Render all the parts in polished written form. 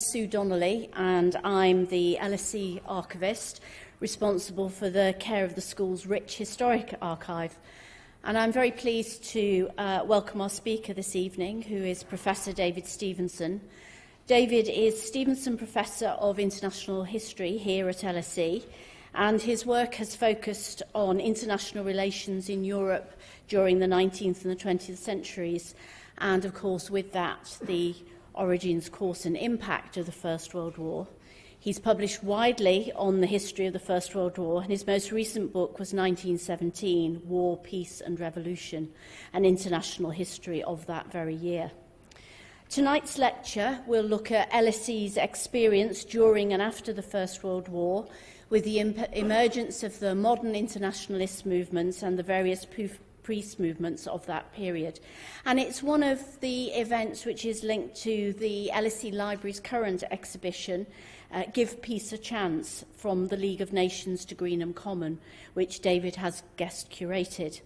Sue Donnelly, and I'm the LSE archivist responsible for the care of the school's rich historic archive. And I'm very pleased to welcome our speaker this evening, who is Professor David Stevenson. David is Stevenson Professor of International History here at LSE, and his work has focused on international relations in Europe during the 19th and the 20th centuries, and of course with that the origins, course and impact of the First World War. He's published widely on the history of the First World War, and his most recent book was 1917, War, Peace and Revolution, an international history of that very year. Tonight's lecture will look at LSE's experience during and after the First World War, with the emergence of the modern internationalist movements and the various peace movements of that period. And it's one of the events which is linked to the LSE Library's current exhibition, Give Peace a Chance, from the League of Nations to Greenham Common, which David has guest curated.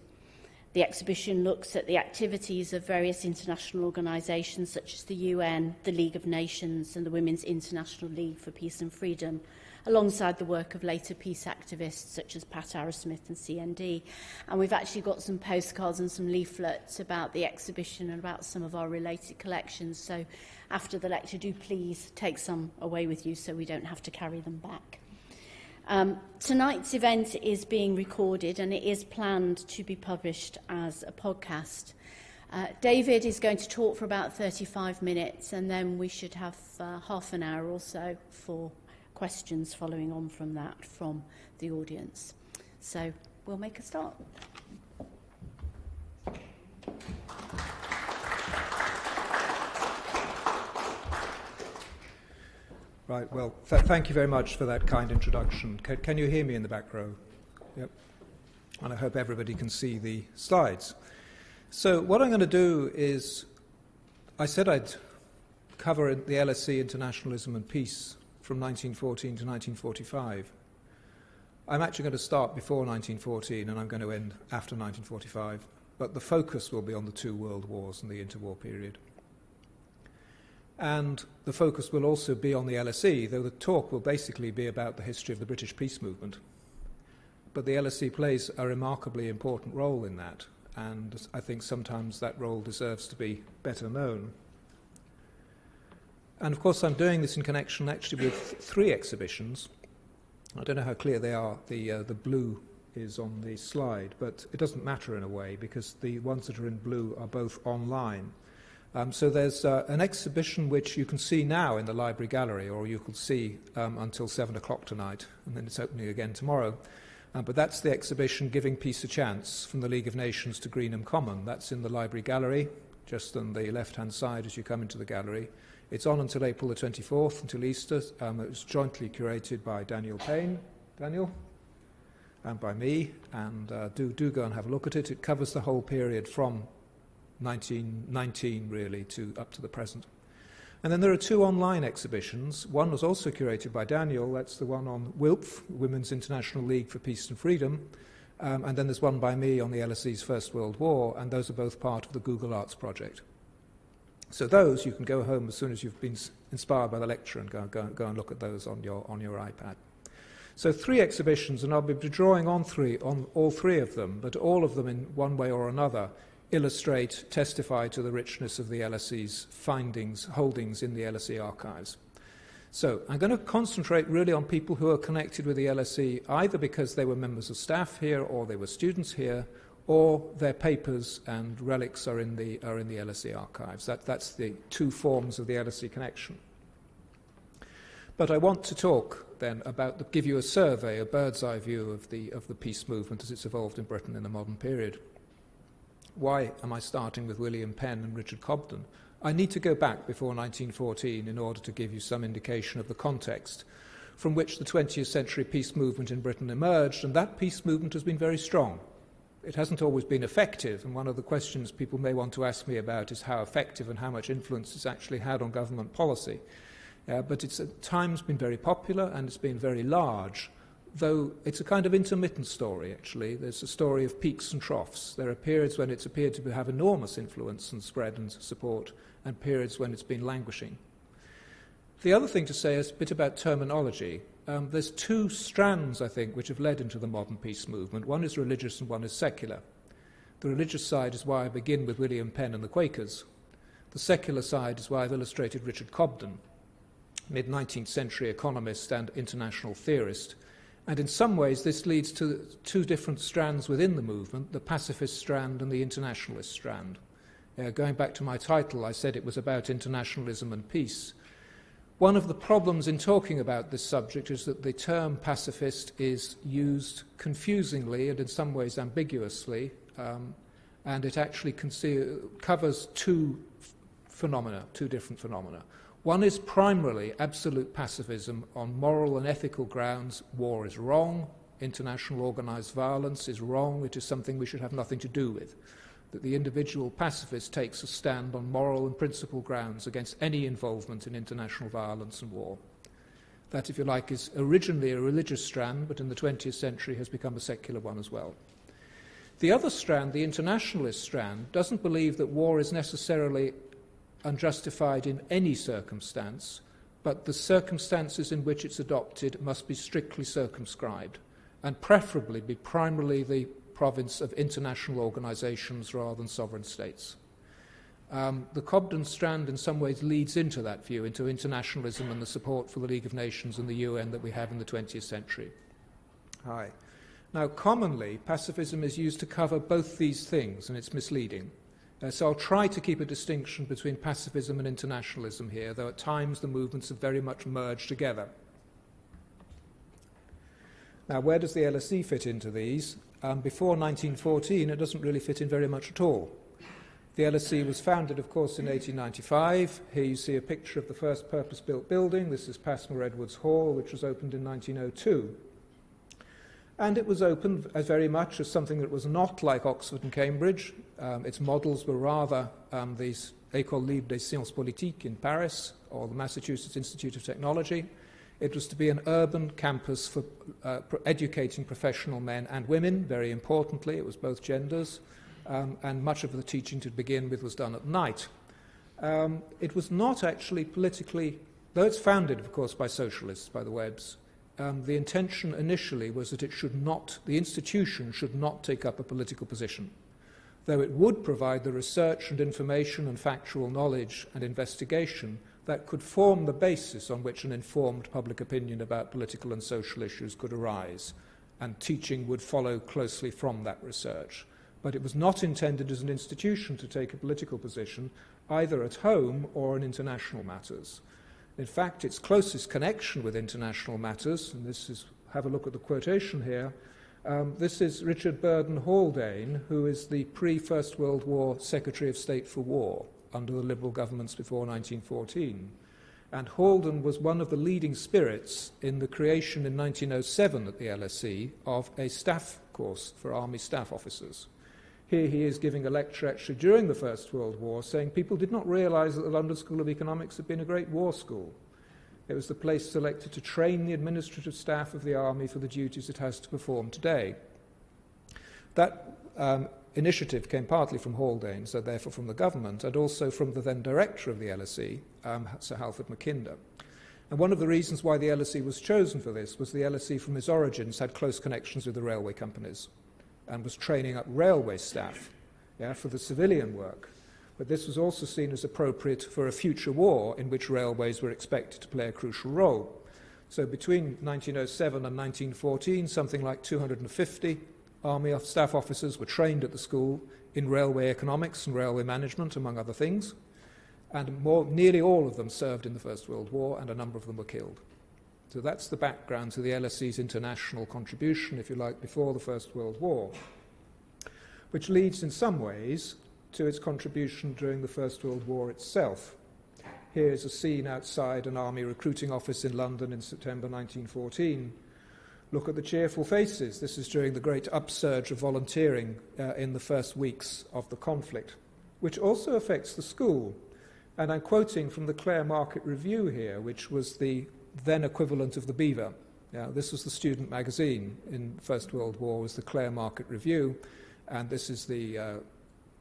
The exhibition looks at the activities of various international organisations such as the UN, the League of Nations and the Women's International League for Peace and Freedom, alongside the work of later peace activists such as Pat Arrowsmith and CND. And we've actually got some postcards and some leaflets about the exhibition and about some of our related collections. So after the lecture, do please take some away with you so we don't have to carry them back. Tonight's event is being recorded and it is planned to be published as a podcast. David is going to talk for about 35 minutes and then we should have half an hour or so for questions following on from that from the audience. So we'll make a start. Right, well, thank you very much for that kind introduction. Can you hear me in the back row? Yep. And I hope everybody can see the slides. So what I'm going to do is, I said I'd cover the LSE Internationalism and Peace from 1914 to 1945. I'm actually going to start before 1914 and I'm going to end after 1945, but the focus will be on the two world wars and the interwar period. And the focus will also be on the LSE, though the talk will basically be about the history of the British peace movement. But the LSE plays a remarkably important role in that, and I think sometimes that role deserves to be better known. And of course I'm doing this in connection actually with three exhibitions. I don't know how clear they are. The blue is on the slide, but it doesn't matter in a way because the ones that are in blue are both online. So there's an exhibition which you can see now in the library gallery, or you could see until 7 o'clock tonight, and then it's opening again tomorrow. But that's the exhibition Giving Peace a Chance, from the League of Nations to Greenham Common. That's in the library gallery, just on the left-hand side as you come into the gallery. It's on until April the 24th, until Easter. It was jointly curated by Daniel Payne, and by me, and do go and have a look at it. It covers the whole period from 1919 really to up to the present. And then there are two online exhibitions. One was also curated by Daniel. That's the one on WILPF, Women's International League for Peace and Freedom, and then there's one by me on the LSE's First World War, and those are both part of the Google Arts project. So those, you can go home as soon as you've been inspired by the lecture and go and look at those on your iPad. So three exhibitions, and I'll be drawing on all three of them, but all of them in one way or another illustrate, testify to the richness of the LSE's holdings in the LSE archives. So I'm going to concentrate really on people who are connected with the LSE, either because they were members of staff here or they were students here, or their papers and relics are in the LSE archives. That's the two forms of the LSE connection. But I want to talk then about, give you a survey, a bird's eye view of the peace movement as it's evolved in Britain in the modern period. Why am I starting with William Penn and Richard Cobden? I need to go back before 1914 in order to give you some indication of the context from which the 20th century peace movement in Britain emerged, and that peace movement has been very strong. It hasn't always been effective, and one of the questions people may want to ask me about is how effective and how much influence it's actually had on government policy. But it's at times been very popular and it's been very large, though it's a kind of intermittent story, actually. There's a story of peaks and troughs. There are periods when it's appeared to have enormous influence and spread and support, and periods when it's been languishing. The other thing to say is a bit about terminology. There's two strands, I think, which have led into the modern peace movement. One is religious and one is secular. The religious side is why I begin with William Penn and the Quakers. The secular side is why I've illustrated Richard Cobden, mid-19th century economist and international theorist. And in some ways this leads to two different strands within the movement, the pacifist strand and the internationalist strand. Going back to my title, I said it was about internationalism and peace. One of the problems in talking about this subject is that the term pacifist is used confusingly and in some ways ambiguously, and it actually covers two different phenomena. One is primarily absolute pacifism on moral and ethical grounds. War is wrong, international organised violence is wrong, it is something we should have nothing to do with. That the individual pacifist takes a stand on moral and principle grounds against any involvement in international violence and war. That, if you like, is originally a religious strand, but in the 20th century has become a secular one as well. The other strand, the internationalist strand, doesn't believe that war is necessarily unjustified in any circumstance, but the circumstances in which it's adopted must be strictly circumscribed, and preferably be primarily the province of international organisations rather than sovereign states. The Cobden strand in some ways leads into that view, into internationalism and the support for the League of Nations and the UN that we have in the 20th century. Hi. Now, commonly, pacifism is used to cover both these things, and it's misleading. So I'll try to keep a distinction between pacifism and internationalism here, though at times the movements have very much merged together. Now, where does the LSE fit into these? Before 1914, it doesn't really fit in very much at all. The LSE was founded, of course, in 1895. Here you see a picture of the first purpose-built building. This is Passmore Edwards Hall, which was opened in 1902. And it was opened as very much as something that was not like Oxford and Cambridge. Its models were rather the École Libre des Sciences Politiques in Paris, or the Massachusetts Institute of Technology. It was to be an urban campus for educating professional men and women, very importantly. It was both genders, and much of the teaching to begin with was done at night. It was not actually politically, though it's founded, of course, by socialists, by the Webbs. The intention initially was that the institution should not take up a political position, though it would provide the research and information and factual knowledge and investigation that could form the basis on which an informed public opinion about political and social issues could arise, and teaching would follow closely from that research. But it was not intended as an institution to take a political position, either at home or in international matters. In fact, its closest connection with international matters, and have a look at the quotation here, this is Richard Burden Haldane, who is the pre-First World War Secretary of State for War under the Liberal governments before 1914. And Haldane was one of the leading spirits in the creation in 1907 at the LSE of a staff course for Army staff officers. Here he is giving a lecture actually during the First World War, saying people did not realise that the London School of Economics had been a great war school. It was the place selected to train the administrative staff of the army for the duties it has to perform today. That initiative came partly from Haldane, so therefore from the government, and also from the then director of the LSE, Sir Halford Mackinder. And one of the reasons why the LSE was chosen for this was the LSE from its origins had close connections with the railway companies and was training up railway staff for the civilian work. But this was also seen as appropriate for a future war in which railways were expected to play a crucial role. So between 1907 and 1914, something like 250 Army staff officers were trained at the school in railway economics and railway management, among other things, and nearly all of them served in the First World War, and a number of them were killed. So that's the background to the LSE's international contribution, if you like, before the First World War, which leads in some ways to its contribution during the First World War itself. Here's a scene outside an army recruiting office in London in September 1914. Look at the cheerful faces. This is during the great upsurge of volunteering in the first weeks of the conflict, which also affects the school. And I'm quoting from the Clare Market Review here, which was the then equivalent of the Beaver. This was the student magazine in the First World War, was the Clare Market Review, and this is the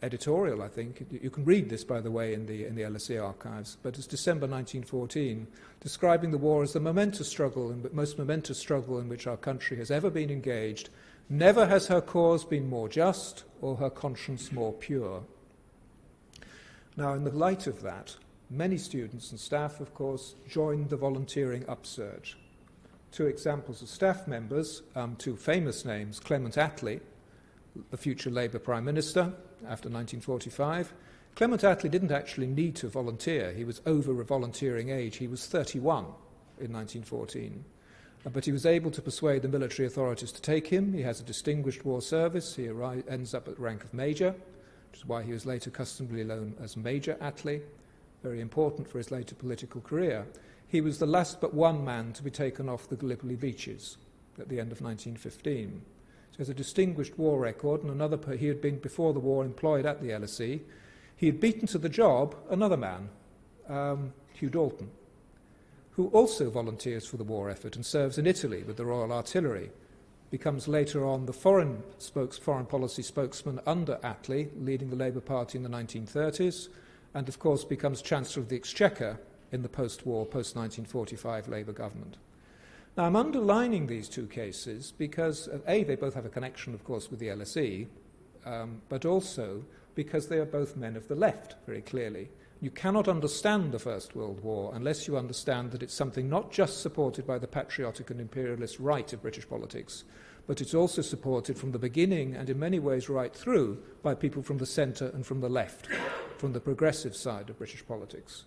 editorial, I think. You can read this, by the way, in the LSE archives, but it's December 1914, describing the war as the momentous struggle, and most momentous struggle in which our country has ever been engaged. Never has her cause been more just or her conscience more pure. Now, in the light of that, many students and staff, of course, joined the volunteering upsurge. Two examples of staff members, two famous names, Clement Attlee, the future Labour Prime Minister after 1945. Clement Attlee didn't actually need to volunteer. He was over a volunteering age. He was 31 in 1914. But he was able to persuade the military authorities to take him. He has a distinguished war service. He ends up at the rank of Major, which is why he was later customarily known as Major Attlee, very important for his later political career. He was the last but one man to be taken off the Gallipoli beaches at the end of 1915. So he has a distinguished war record, and he had been, before the war, employed at the LSE. He had beaten to the job another man, Hugh Dalton, who also volunteers for the war effort and serves in Italy with the Royal Artillery, becomes later on the foreign policy spokesman under Attlee, leading the Labour Party in the 1930s, and of course becomes Chancellor of the Exchequer in the post-war, post-1945 Labour government. Now, I'm underlining these two cases because, A, they both have a connection, of course, with the LSE, but also because they are both men of the left, very clearly. You cannot understand the First World War unless you understand that it's something not just supported by the patriotic and imperialist right of British politics, but it's also supported from the beginning and in many ways right through by people from the centre and from the left, from the progressive side of British politics.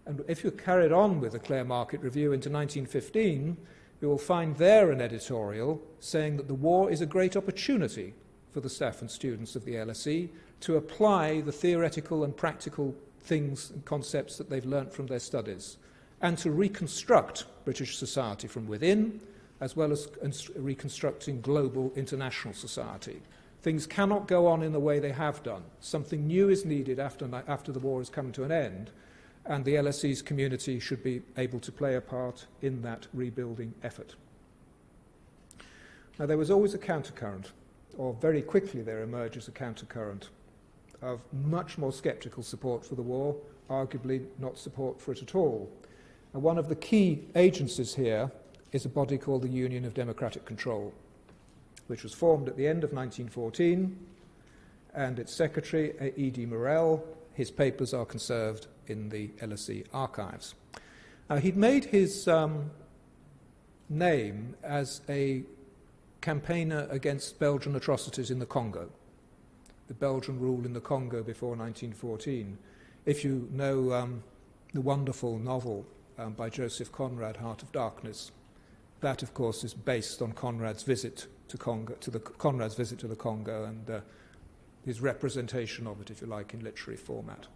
And if you carried on with the Clare Market Review into 1915, you will find there an editorial saying that the war is a great opportunity for the staff and students of the LSE to apply the theoretical and practical things and concepts that they've learnt from their studies, and to reconstruct British society from within, as well as reconstructing global international society. Things cannot go on in the way they have done. Something new is needed after the war has come to an end, and the LSE's community should be able to play a part in that rebuilding effort. Now, there was always a countercurrent, or very quickly there emerges a countercurrent of much more sceptical support for the war, arguably not support for it at all. And one of the key agencies here is a body called the Union of Democratic Control, which was formed at the end of 1914, and its secretary, E.D. Morell, his papers are conserved in the LSE archives. Now, he'd made his name as a campaigner against Belgian atrocities in the Congo, the Belgian rule in the Congo before 1914. If you know the wonderful novel by Joseph Conrad, Heart of Darkness, that, of course, is based on Conrad's visit to the Congo and his representation of it, if you like, in literary format.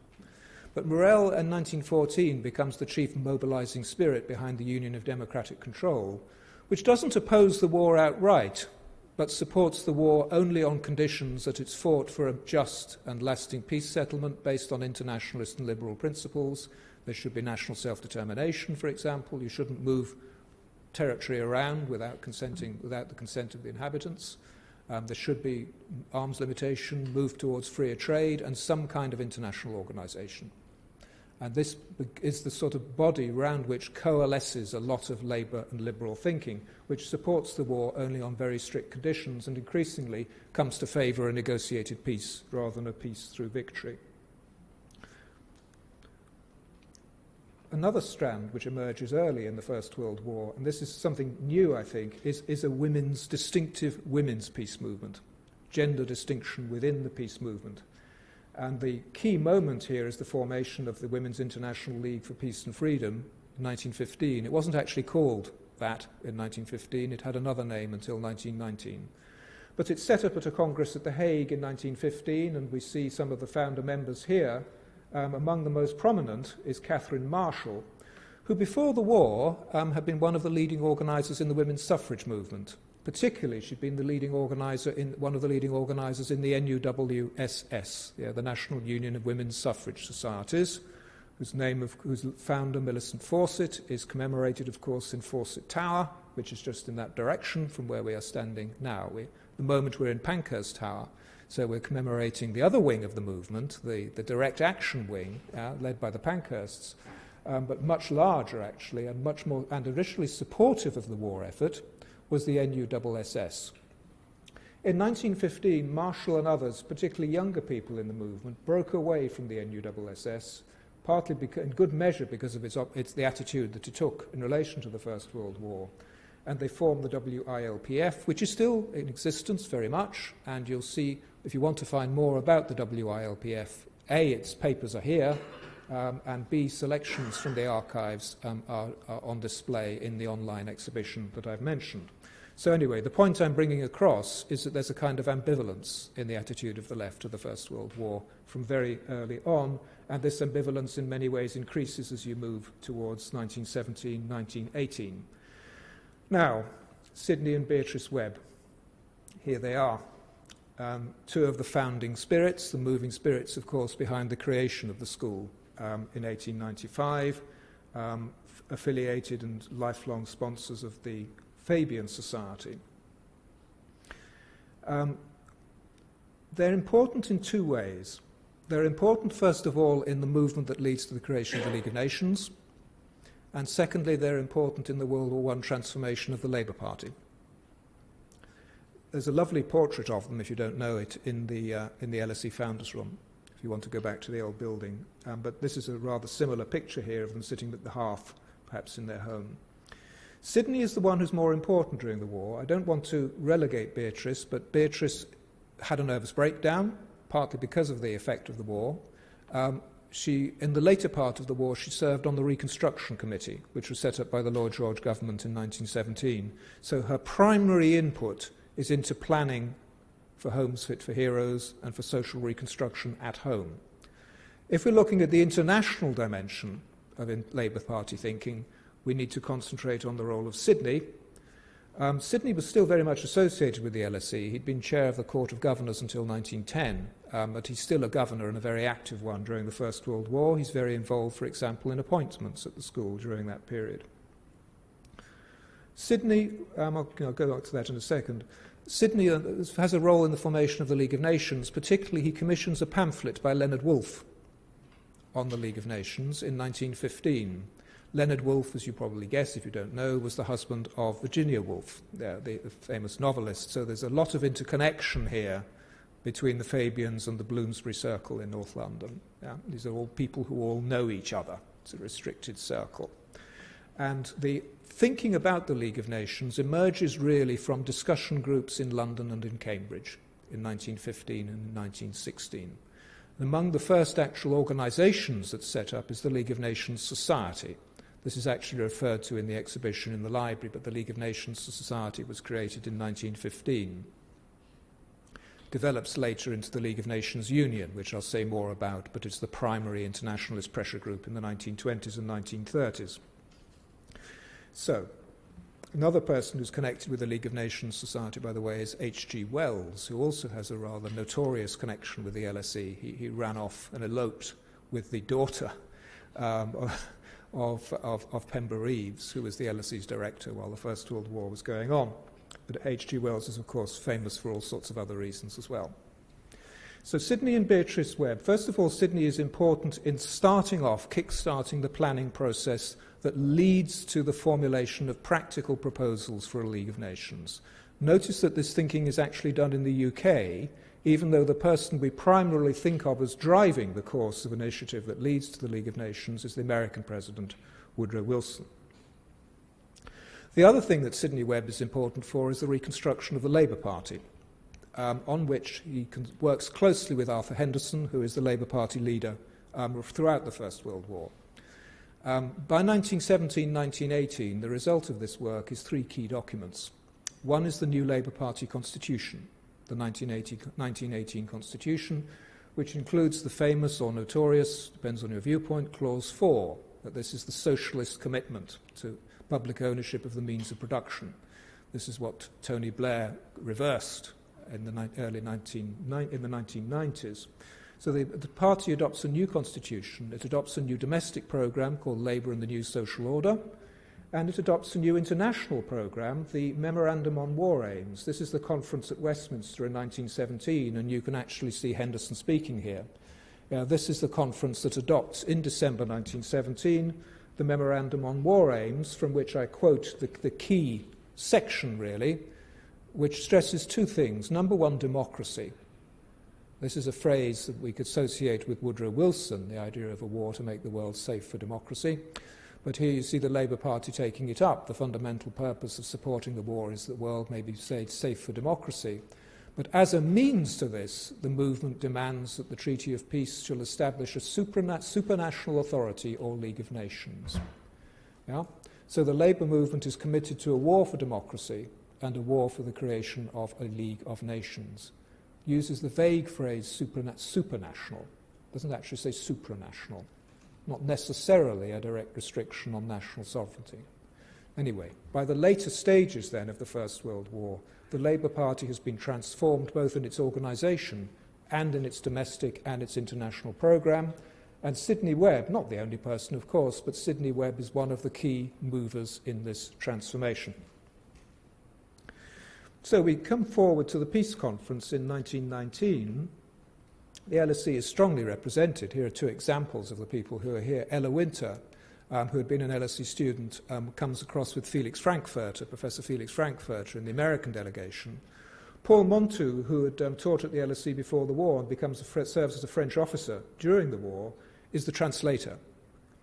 But Morell in 1914 becomes the chief mobilizing spirit behind the Union of Democratic Control, which doesn't oppose the war outright, but supports the war only on conditions that it's fought for a just and lasting peace settlement based on internationalist and liberal principles. There should be national self-determination, for example. You shouldn't move territory around without the consent of the inhabitants. There should be arms limitation, move towards freer trade, and some kind of international organisation. And this is the sort of body around which coalesces a lot of Labour and liberal thinking, which supports the war only on very strict conditions and increasingly comes to favour a negotiated peace rather than a peace through victory. Another strand which emerges early in the First World War, and this is something new, I think, is a distinctive women's peace movement, gender distinction within the peace movement. And the key moment here is the formation of the Women's International League for Peace and Freedom in 1915. It wasn't actually called that in 1915. It had another name until 1919. But it's set up at a congress at The Hague in 1915, and we see some of the founder members here. Among the most prominent is Catherine Marshall, who before the war had been one of the leading organisers in the women's suffrage movement. Particularly, she'd been one of the leading organisers in the NUWSS, the National Union of Women's Suffrage Societies, whose founder, Millicent Fawcett, is commemorated, of course, in Fawcett Tower, which is just in that direction from where we are standing now. The moment we're in Pankhurst Tower. So we're commemorating the other wing of the movement, the direct action wing, led by the Pankhursts, but much larger actually, and much more, and initially supportive of the war effort, was the NUSS. In 1915, Marshall and others, particularly younger people in the movement, broke away from the NUSS, partly in good measure because of the attitude that it took in relation to the First World War. And they formed the WILPF, which is still in existence very much, and you'll see, if you want to find more about the WILPF, A, its papers are here, and B, selections from the archives are on display in the online exhibition that I've mentioned. So anyway, the point I'm bringing across is that there's a kind of ambivalence in the attitude of the left to the First World War from very early on, and this ambivalence in many ways increases as you move towards 1917, 1918. Now, Sidney and Beatrice Webb, here they are. Two of the founding spirits, the moving spirits, of course, behind the creation of the school in 1895, affiliated and lifelong sponsors of the Fabian Society. They're important in two ways. They're important, first of all, in the movement that leads to the creation of the League of Nations, and secondly, they're important in the World War I transformation of the Labour Party. There's a lovely portrait of them, if you don't know it, in the LSE Founders Room, if you want to go back to the old building. But this is a rather similar picture here of them sitting at the hearth, perhaps in their home. Sidney is the one who's more important during the war. I don't want to relegate Beatrice, but Beatrice had a nervous breakdown, partly because of the effect of the war. In the later part of the war, she served on the Reconstruction Committee, which was set up by the Lloyd George government in 1917. So her primary input is into planning for Homes Fit for Heroes and for social reconstruction at home. If we're looking at the international dimension of Labour Party thinking, we need to concentrate on the role of Sidney. Sidney was still very much associated with the LSE. He'd been chair of the Court of Governors until 1910, but he's still a governor and a very active one during the First World War. He's very involved, for example, in appointments at the school during that period. Sidney, I'll go back to that in a second. Sidney has a role in the formation of the League of Nations. Particularly, he commissions a pamphlet by Leonard Woolf on the League of Nations in 1915. Leonard Woolf, as you probably guess if you don't know, was the husband of Virginia Woolf, the famous novelist. So there's a lot of interconnection here between the Fabians and the Bloomsbury Circle in North London. Yeah? These are all people who all know each other. It's a restricted circle. And the thinking about the League of Nations emerges really from discussion groups in London and in Cambridge in 1915 and 1916. Among the first actual organisations that's set up is the League of Nations Society. This is actually referred to in the exhibition in the library, but the League of Nations Society was created in 1915. Develops later into the League of Nations Union, which I'll say more about, but it's the primary internationalist pressure group in the 1920s and 1930s. So, another person who's connected with the League of Nations Society, by the way, is H.G. Wells, who also has a rather notorious connection with the LSE. He ran off and eloped with the daughter of Pember Reeves, who was the LSE's director while the First World War was going on. But H.G. Wells is, of course, famous for all sorts of other reasons as well. So Sidney and Beatrice Webb. First of all, Sidney is important in starting off, kick-starting the planning process that leads to the formulation of practical proposals for a League of Nations. Notice that this thinking is actually done in the UK, even though the person we primarily think of as driving the course of initiative that leads to the League of Nations is the American President, Woodrow Wilson. The other thing that Sidney Webb is important for is the reconstruction of the Labour Party, on which he works closely with Arthur Henderson, who is the Labour Party leader throughout the First World War. By 1917-1918, the result of this work is three key documents. One is the new Labour Party Constitution, the 1918 Constitution, which includes the famous or notorious, depends on your viewpoint, Clause 4, that this is the socialist commitment to public ownership of the means of production. This is what Tony Blair reversed in the 1990s. So the party adopts a new constitution. It adopts a new domestic programme called Labour and the New Social Order, and it adopts a new international programme, the Memorandum on War Aims. This is the conference at Westminster in 1917, and you can actually see Henderson speaking here. This is the conference that adopts in December 1917 the Memorandum on War Aims, from which I quote the key section, really, which stresses two things. Number one, democracy. This is a phrase that we could associate with Woodrow Wilson, the idea of a war to make the world safe for democracy. But here you see the Labour Party taking it up. The fundamental purpose of supporting the war is that the world may be made safe for democracy. But as a means to this, the movement demands that the Treaty of Peace shall establish a supranational authority or League of Nations. Yeah? So the Labour movement is committed to a war for democracy and a war for the creation of a League of Nations. Uses the vague phrase supranational. Doesn't actually say supranational. Not necessarily a direct restriction on national sovereignty. Anyway, by the later stages then of the First World War, the Labour Party has been transformed both in its organisation and in its domestic and its international programme. And Sidney Webb, not the only person of course, but Sidney Webb is one of the key movers in this transformation. So we come forward to the Peace Conference in 1919. The LSE is strongly represented. Here are two examples of the people who are here. Ella Winter, who had been an LSE student, comes across with Felix Frankfurter, Professor Felix Frankfurter in the American delegation. Paul Montou, who had taught at the LSE before the war and serves as a French officer during the war, is the translator.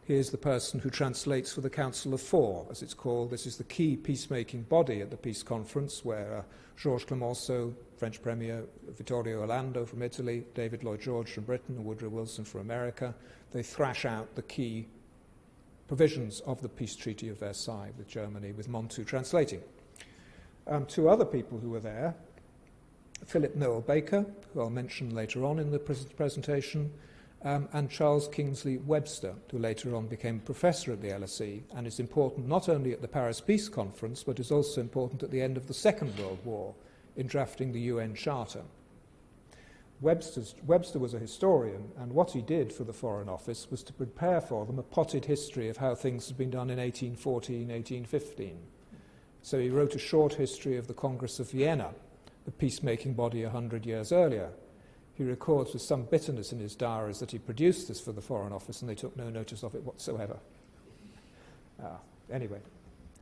He is the person who translates for the Council of Four, as it's called. This is the key peacemaking body at the Peace Conference, where Georges Clemenceau, French Premier, Vittorio Orlando from Italy, David Lloyd George from Britain, and Woodrow Wilson from America, they thrash out the key provisions of the Peace Treaty of Versailles with Germany, with Montou translating. Two other people who were there, Philip Noel Baker, who I'll mention later on in the presentation, and Charles Kingsley Webster, who later on became a professor at the LSE and is important not only at the Paris Peace Conference, but is also important at the end of the Second World War in drafting the UN Charter. Webster was a historian, and what he did for the Foreign Office was to prepare for them a potted history of how things had been done in 1814, 1815. So he wrote a short history of the Congress of Vienna, the peacemaking body 100 years earlier. He records with some bitterness in his diaries that he produced this for the Foreign Office and they took no notice of it whatsoever. Anyway,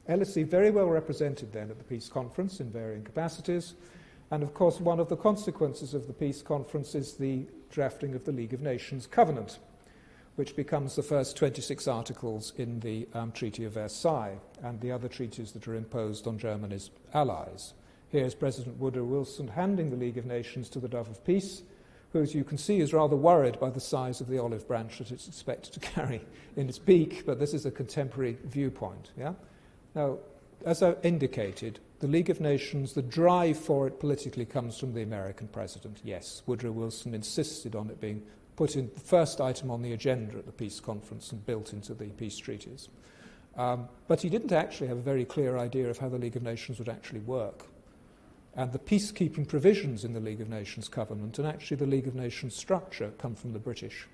LSE very well represented then at the Peace Conference in varying capacities. And of course, one of the consequences of the Peace Conference is the drafting of the League of Nations Covenant, which becomes the first 26 articles in the Treaty of Versailles and the other treaties that are imposed on Germany's allies. Here's President Woodrow Wilson handing the League of Nations to the Dove of Peace, who, as you can see, is rather worried by the size of the olive branch that it's expected to carry in its beak, but this is a contemporary viewpoint. Yeah? Now, as I indicated, the League of Nations, the drive for it politically comes from the American president. Yes, Woodrow Wilson insisted on it being put in the first item on the agenda at the Peace Conference and built into the peace treaties. But he didn't actually have a very clear idea of how the League of Nations would actually work. And the peacekeeping provisions in the League of Nations Covenant and actually the League of Nations structure come from the British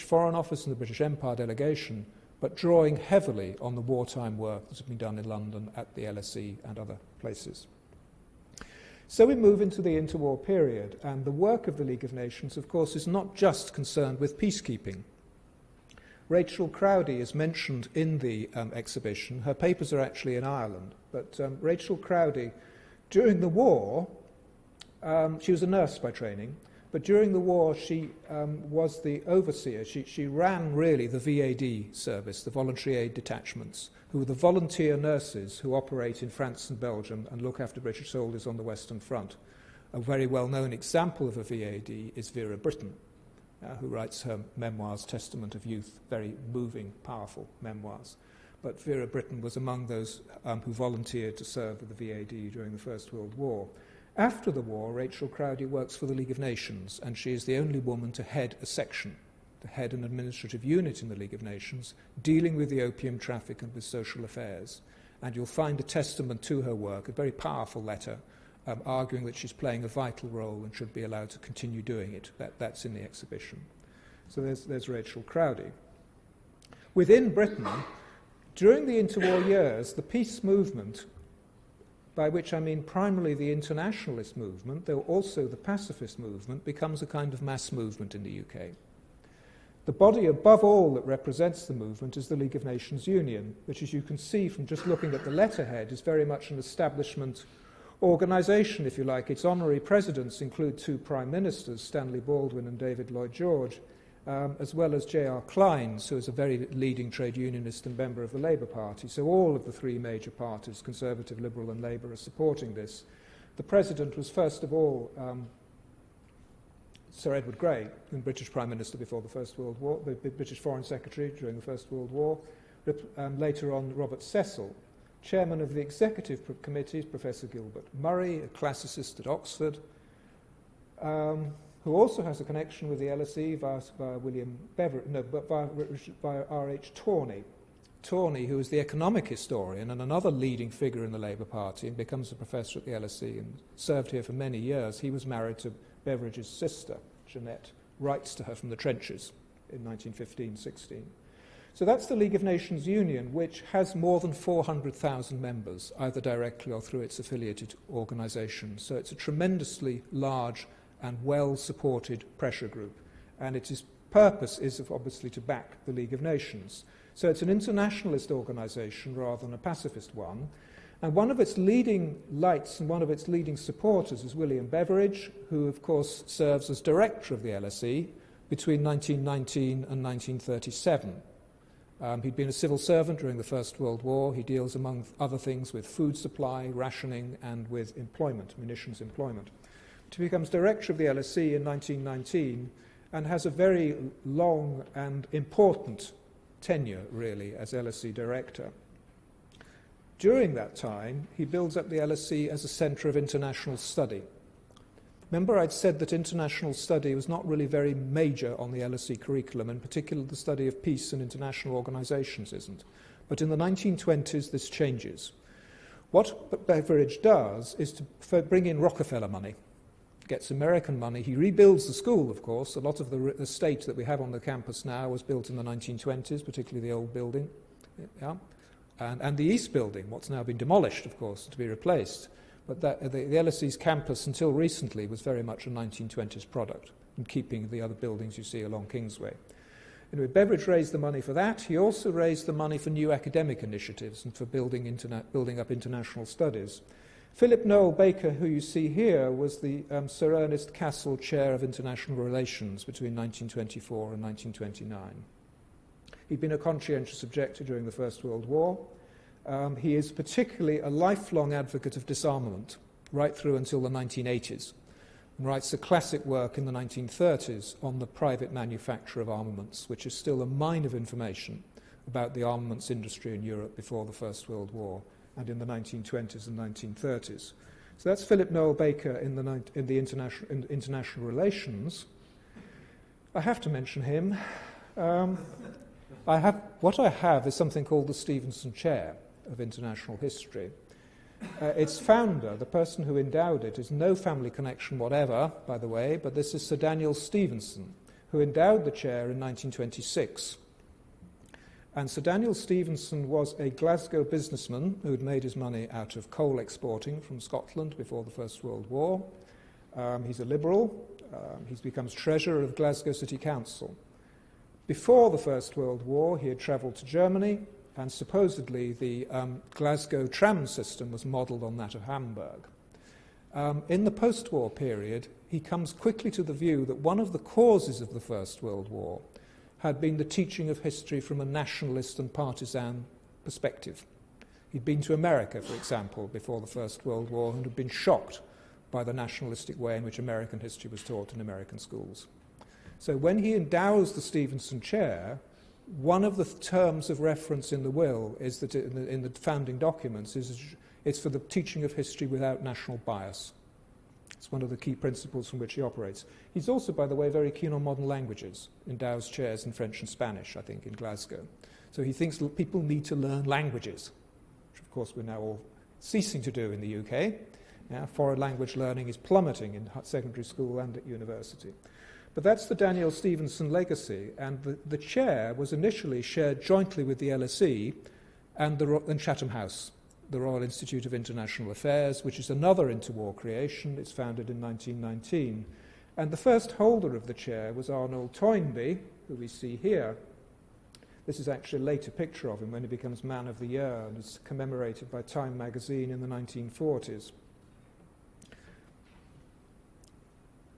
Foreign Office and the British Empire delegation, but drawing heavily on the wartime work that had been done in London at the LSE and other places. So we move into the interwar period, and the work of the League of Nations, of course, is not just concerned with peacekeeping. Rachel Crowdy is mentioned in the exhibition. Her papers are actually in Ireland, but Rachel Crowdy, during the war, she was a nurse by training, but during the war she was the overseer. She ran really the VAD service, the voluntary aid detachments, who were the volunteer nurses who operate in France and Belgium and look after British soldiers on the Western Front. A very well-known example of a VAD is Vera Brittain, who writes her memoirs, Testament of Youth, very moving, powerful memoirs. But Vera Brittain was among those who volunteered to serve with the VAD during the First World War. After the war, Rachel Crowdy works for the League of Nations, and she is the only woman to head a section, to head an administrative unit in the League of Nations, dealing with the opium traffic and with social affairs. And you'll find a testament to her work, a very powerful letter, arguing that she's playing a vital role and should be allowed to continue doing it. That's in the exhibition. So there's Rachel Crowdy. Within Britain, During the interwar years, the peace movement, by which I mean primarily the internationalist movement, though also the pacifist movement, becomes a kind of mass movement in the UK. The body above all that represents the movement is the League of Nations Union, which, as you can see from just looking at the letterhead, is very much an establishment organisation, if you like. Its honorary presidents include two prime ministers, Stanley Baldwin and David Lloyd George, as well as J.R. Clines, who is a very leading trade unionist and member of the Labour Party. So all of the three major parties, Conservative, Liberal and Labour, are supporting this. The president was first of all Sir Edward Grey, the British Prime Minister before the First World War, the British Foreign Secretary during the First World War. Later on, Robert Cecil, Chairman of the Executive Committee, Professor Gilbert Murray, a classicist at Oxford, who also has a connection with the LSE via William Beveridge, no, but via R.H. Tawney. Tawney, who is the economic historian and another leading figure in the Labour Party and becomes a professor at the LSE and served here for many years. He was married to Beveridge's sister, Jeanette, writes to her from the trenches in 1915-16. So that's the League of Nations Union, which has more than 400,000 members, either directly or through its affiliated organisations. So it's a tremendously large and well-supported pressure group. And its purpose is obviously to back the League of Nations. So it's an internationalist organisation rather than a pacifist one. And one of its leading lights and one of its leading supporters is William Beveridge, who, of course, serves as director of the LSE between 1919 and 1937. He'd been a civil servant during the First World War. He deals, among other things, with food supply, rationing, and with employment, munitions employment. He becomes director of the LSE in 1919 and has a very long and important tenure, really, as LSE director. During that time, he builds up the LSE as a centre of international study. Remember, I'd said that international study was not really very major on the LSE curriculum, in particular the study of peace and international organisations isn't. But in the 1920s, this changes. What Beveridge does is to bring in Rockefeller money, gets American money. He rebuilds the school, of course. A lot of the estate that we have on the campus now was built in the 1920s, particularly the old building. Yeah. And the East Building, what's now been demolished, of course, to be replaced. But the LSE's campus, until recently, was very much a 1920s product, in keeping the other buildings you see along Kingsway. Anyway, Beveridge raised the money for that. He also raised the money for new academic initiatives and for building up international studies. Philip Noel Baker, who you see here, was the Sir Ernest Cassel Chair of International Relations between 1924 and 1929. He'd been a conscientious objector during the First World War. He is particularly a lifelong advocate of disarmament, right through until the 1980s, and writes a classic work in the 1930s on the private manufacture of armaments, which is still a mine of information about the armaments industry in Europe before the First World War and in the 1920s and 1930s. So that's Philip Noel Baker in the international relations. I have to mention him. What I have is something called the Stevenson Chair of International History. Its founder, the person who endowed it, is no family connection whatever, by the way, but this is Sir Daniel Stevenson, who endowed the chair in 1926. And Sir Daniel Stevenson was a Glasgow businessman who had made his money out of coal exporting from Scotland before the First World War. He's a Liberal. He becomes Treasurer of Glasgow City Council. Before the First World War, he had travelled to Germany, and supposedly the Glasgow tram system was modelled on that of Hamburg. In the post-war period, he comes quickly to the view that one of the causes of the First World War had been the teaching of history from a nationalist and partisan perspective. He'd been to America, for example, before the First World War, and had been shocked by the nationalistic way in which American history was taught in American schools. So when he endows the Stevenson Chair, one of the terms of reference in the will is that in the founding documents it's for the teaching of history without national bias. It's one of the key principles from which he operates. He's also, by the way, very keen on modern languages, endows chairs in French and Spanish, I think, in Glasgow. So he thinks people need to learn languages, which of course we're now all ceasing to do in the UK. Yeah, foreign language learning is plummeting in secondary school and at university. But that's the Daniel Stevenson legacy, and the chair was initially shared jointly with the LSE, and Chatham House, the Royal Institute of International Affairs, which is another interwar creation. It's founded in 1919. And the first holder of the chair was Arnold Toynbee, who we see here. This is actually a later picture of him when he becomes Man of the Year and is commemorated by Time magazine in the 1940s.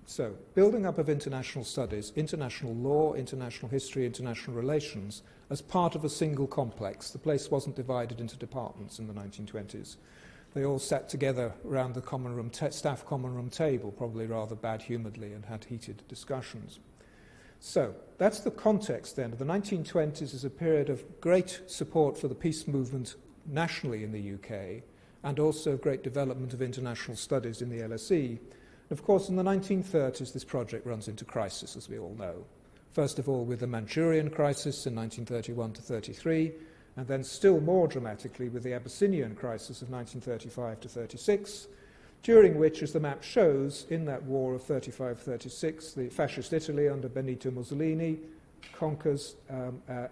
So, building up of international studies, international law, international history, international relations, as part of a single complex. The place wasn't divided into departments in the 1920s. They all sat together around the common room staff common room table, probably rather bad-humouredly, and had heated discussions. So, that's the context then. The 1920s is a period of great support for the peace movement nationally in the UK, and also great development of international studies in the LSE. Of course, in the 1930s, this project runs into crisis, as we all know. First of all, with the Manchurian crisis in 1931 to 33, and then still more dramatically with the Abyssinian crisis of 1935 to 36, during which, as the map shows, in that war of 35-36, the fascist Italy under Benito Mussolini conquers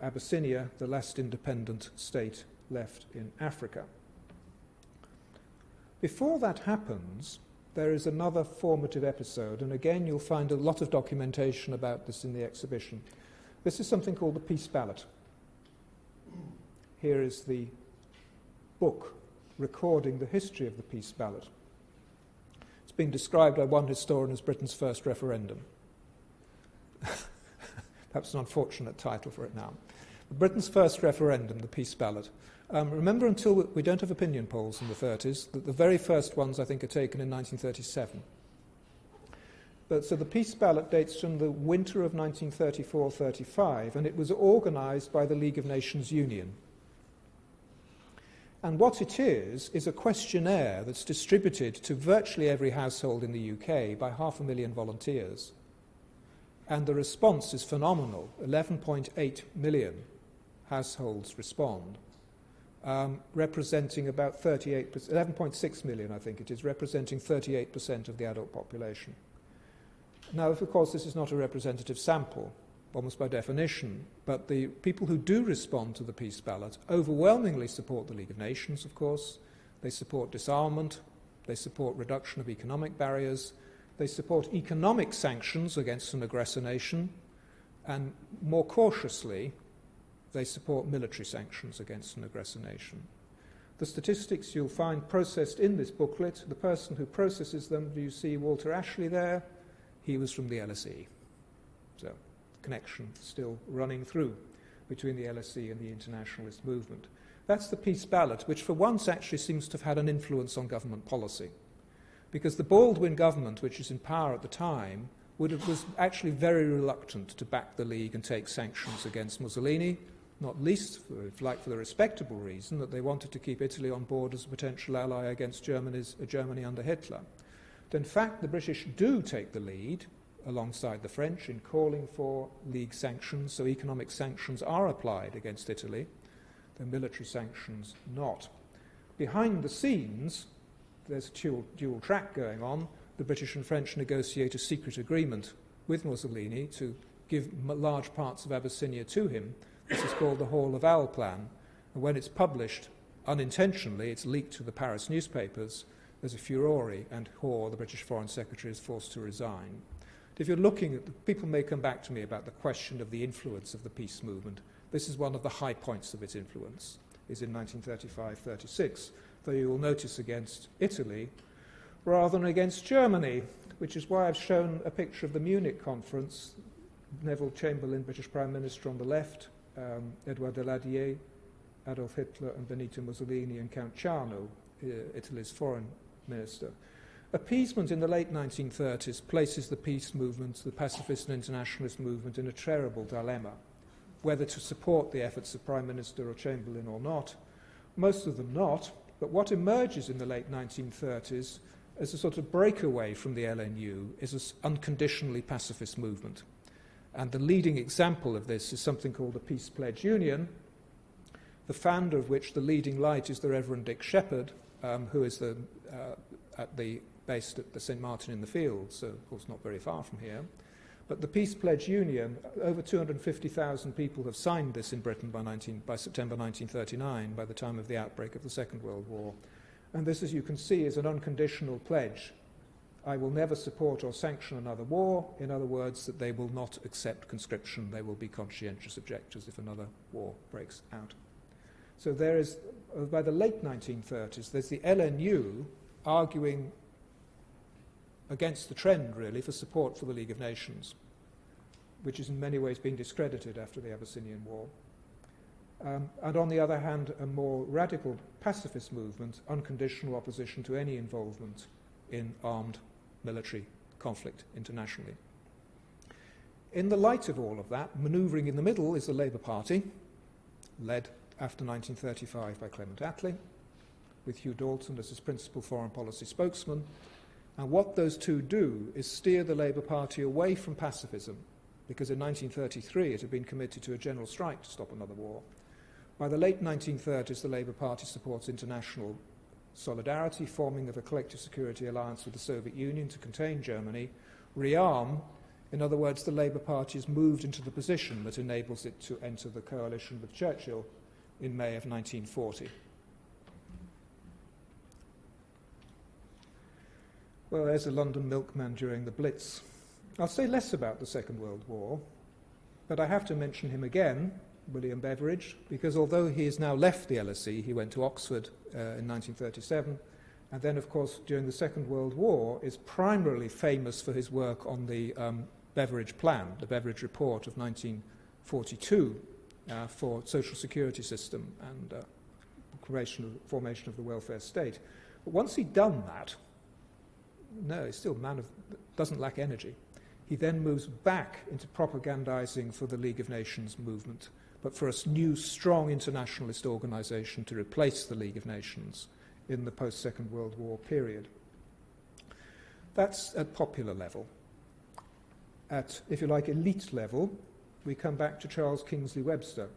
Abyssinia, the last independent state left in Africa. Before that happens, there is another formative episode, and again you'll find a lot of documentation about this in the exhibition. This is something called the Peace Ballot. Here is the book recording the history of the Peace Ballot. It's been described by one historian as Britain's first referendum. Perhaps an unfortunate title for it now. Britain's first referendum, the Peace Ballot. Remember, until we don't have opinion polls in the 30s, that the very first ones, I think, are taken in 1937. So the Peace Ballot dates from the winter of 1934-35, and it was organised by the League of Nations Union. And what it is a questionnaire that's distributed to virtually every household in the UK by 500,000 volunteers. And the response is phenomenal. 11.8 million households respond. Representing about 38%, 11.6 million, I think it is, representing 38% of the adult population. Now, of course, this is not a representative sample, almost by definition, but the people who do respond to the Peace Ballot overwhelmingly support the League of Nations, of course. They support disarmament, they support reduction of economic barriers, they support economic sanctions against an aggressor nation, and more cautiously, they support military sanctions against an aggressor nation. The statistics you'll find processed in this booklet, the person who processes them, do you see Walter Ashley there? He was from the LSE. So, the connection still running through between the LSE and the internationalist movement. That's the Peace Ballot, which for once actually seems to have had an influence on government policy. Because the Baldwin government, which is in power at the time, was actually very reluctant to back the League and take sanctions against Mussolini, not least, if you like, for the respectable reason that they wanted to keep Italy on board as a potential ally against Germany under Hitler. But in fact, the British do take the lead, alongside the French, in calling for League sanctions, so economic sanctions are applied against Italy, the military sanctions not. Behind the scenes, there's a dual track going on. The British and French negotiate a secret agreement with Mussolini to give large parts of Abyssinia to him. This is called the Hall of Al Plan. And when it's published, unintentionally, it's leaked to the Paris newspapers. There's a furore, and Hoare, the British Foreign Secretary, is forced to resign. If you're looking at, people may come back to me about the question of the influence of the peace movement. This is one of the high points of its influence, is in 1935-36, though you will notice against Italy rather than against Germany, which is why I've shown a picture of the Munich conference. Neville Chamberlain, British Prime Minister on the left, Edouard Daladier, Adolf Hitler and Benito Mussolini, and Count Ciano, Italy's foreign minister. Appeasement in the late 1930s places the peace movement, the pacifist and internationalist movement, in a terrible dilemma, whether to support the efforts of Prime Minister or Chamberlain or not. Most of them not, but what emerges in the late 1930s as a sort of breakaway from the LNU is an unconditionally pacifist movement. And the leading example of this is something called the Peace Pledge Union, the founder of which, the leading light, is the Reverend Dick Shepherd, who is based at the St. Martin in the Fields, so of course not very far from here. But the Peace Pledge Union, over 250,000 people have signed this in Britain by September 1939, by the time of the outbreak of the Second World War. And this, as you can see, is an unconditional pledge. I will never support or sanction another war. In other words, that they will not accept conscription. They will be conscientious objectors if another war breaks out. So there is, by the late 1930s, there's the LNU arguing against the trend, really, for support for the League of Nations, which is in many ways being discredited after the Abyssinian War. And on the other hand, a more radical pacifist movement, unconditional opposition to any involvement in armed military conflict internationally. In the light of all of that, manoeuvring in the middle is the Labour Party, led after 1935 by Clement Attlee, with Hugh Dalton as his principal foreign policy spokesman. And what those two do is steer the Labour Party away from pacifism, because in 1933 it had been committed to a general strike to stop another war. By the late 1930s, the Labour Party supports international solidarity, forming of a collective security alliance with the Soviet Union to contain Germany, rearm. In other words, the Labour Party has moved into the position that enables it to enter the coalition with Churchill in May of 1940. Well, there's a London milkman during the Blitz. I'll say less about the Second World War, but I have to mention him again, William Beveridge, because although he has now left the LSE, he went to Oxford in 1937, and then, of course, during the Second World War, is primarily famous for his work on the Beveridge Plan, the Beveridge Report of 1942 for social security system and formation of the welfare state. But once he'd done that, no, he's still a man doesn't lack energy. He then moves back into propagandizing for the League of Nations movement, but for a new, strong internationalist organization to replace the League of Nations in the post-Second World War period. That's at popular level. At, if you like, elite level, we come back to Charles Kingsley Webster.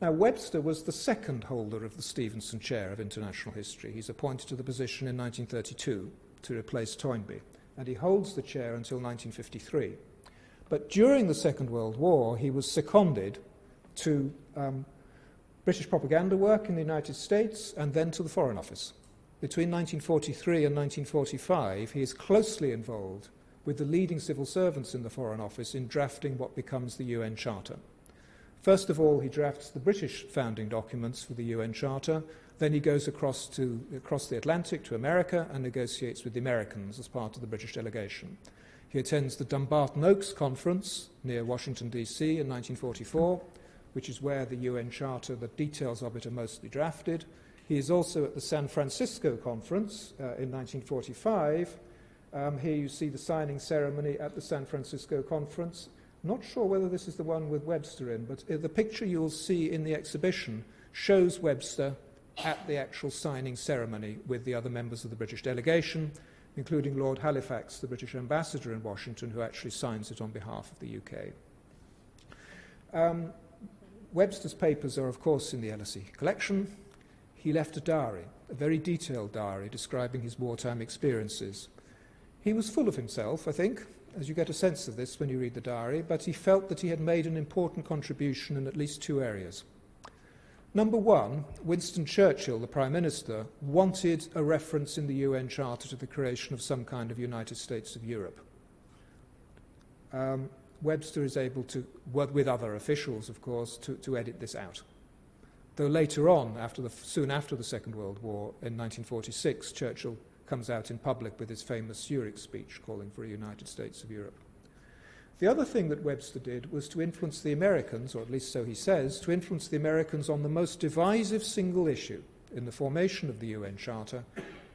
Now, Webster was the second holder of the Stevenson Chair of International History. He's appointed to the position in 1932 to replace Toynbee, and he holds the chair until 1953. But during the Second World War, he was seconded to British propaganda work in the United States and then to the Foreign Office. Between 1943 and 1945, he is closely involved with the leading civil servants in the Foreign Office in drafting what becomes the UN Charter. First of all, he drafts the British founding documents for the UN Charter. Then he goes across the Atlantic to America and negotiates with the Americans as part of the British delegation. He attends the Dumbarton Oaks Conference near Washington, D.C. in 1944, which is where the UN Charter, the details of it are mostly drafted. He is also at the San Francisco Conference in 1945. Here you see the signing ceremony at the San Francisco Conference. Not sure whether this is the one with Webster in, but the picture you'll see in the exhibition shows Webster at the actual signing ceremony with the other members of the British delegation, including Lord Halifax, the British ambassador in Washington, who actually signs it on behalf of the UK. Webster's papers are, of course, in the LSE collection. He left a diary, a very detailed diary, describing his wartime experiences. He was full of himself, I think, as you get a sense of this when you read the diary, but he felt that he had made an important contribution in at least two areas. Number one, Winston Churchill, the Prime Minister, wanted a reference in the UN Charter to the creation of some kind of United States of Europe. Webster is able to, with other officials, of course, to edit this out. Though later on, soon after the Second World War, in 1946, Churchill comes out in public with his famous Zurich speech calling for a United States of Europe. The other thing that Webster did was to influence the Americans, or at least so he says, to influence the Americans on the most divisive single issue in the formation of the UN Charter,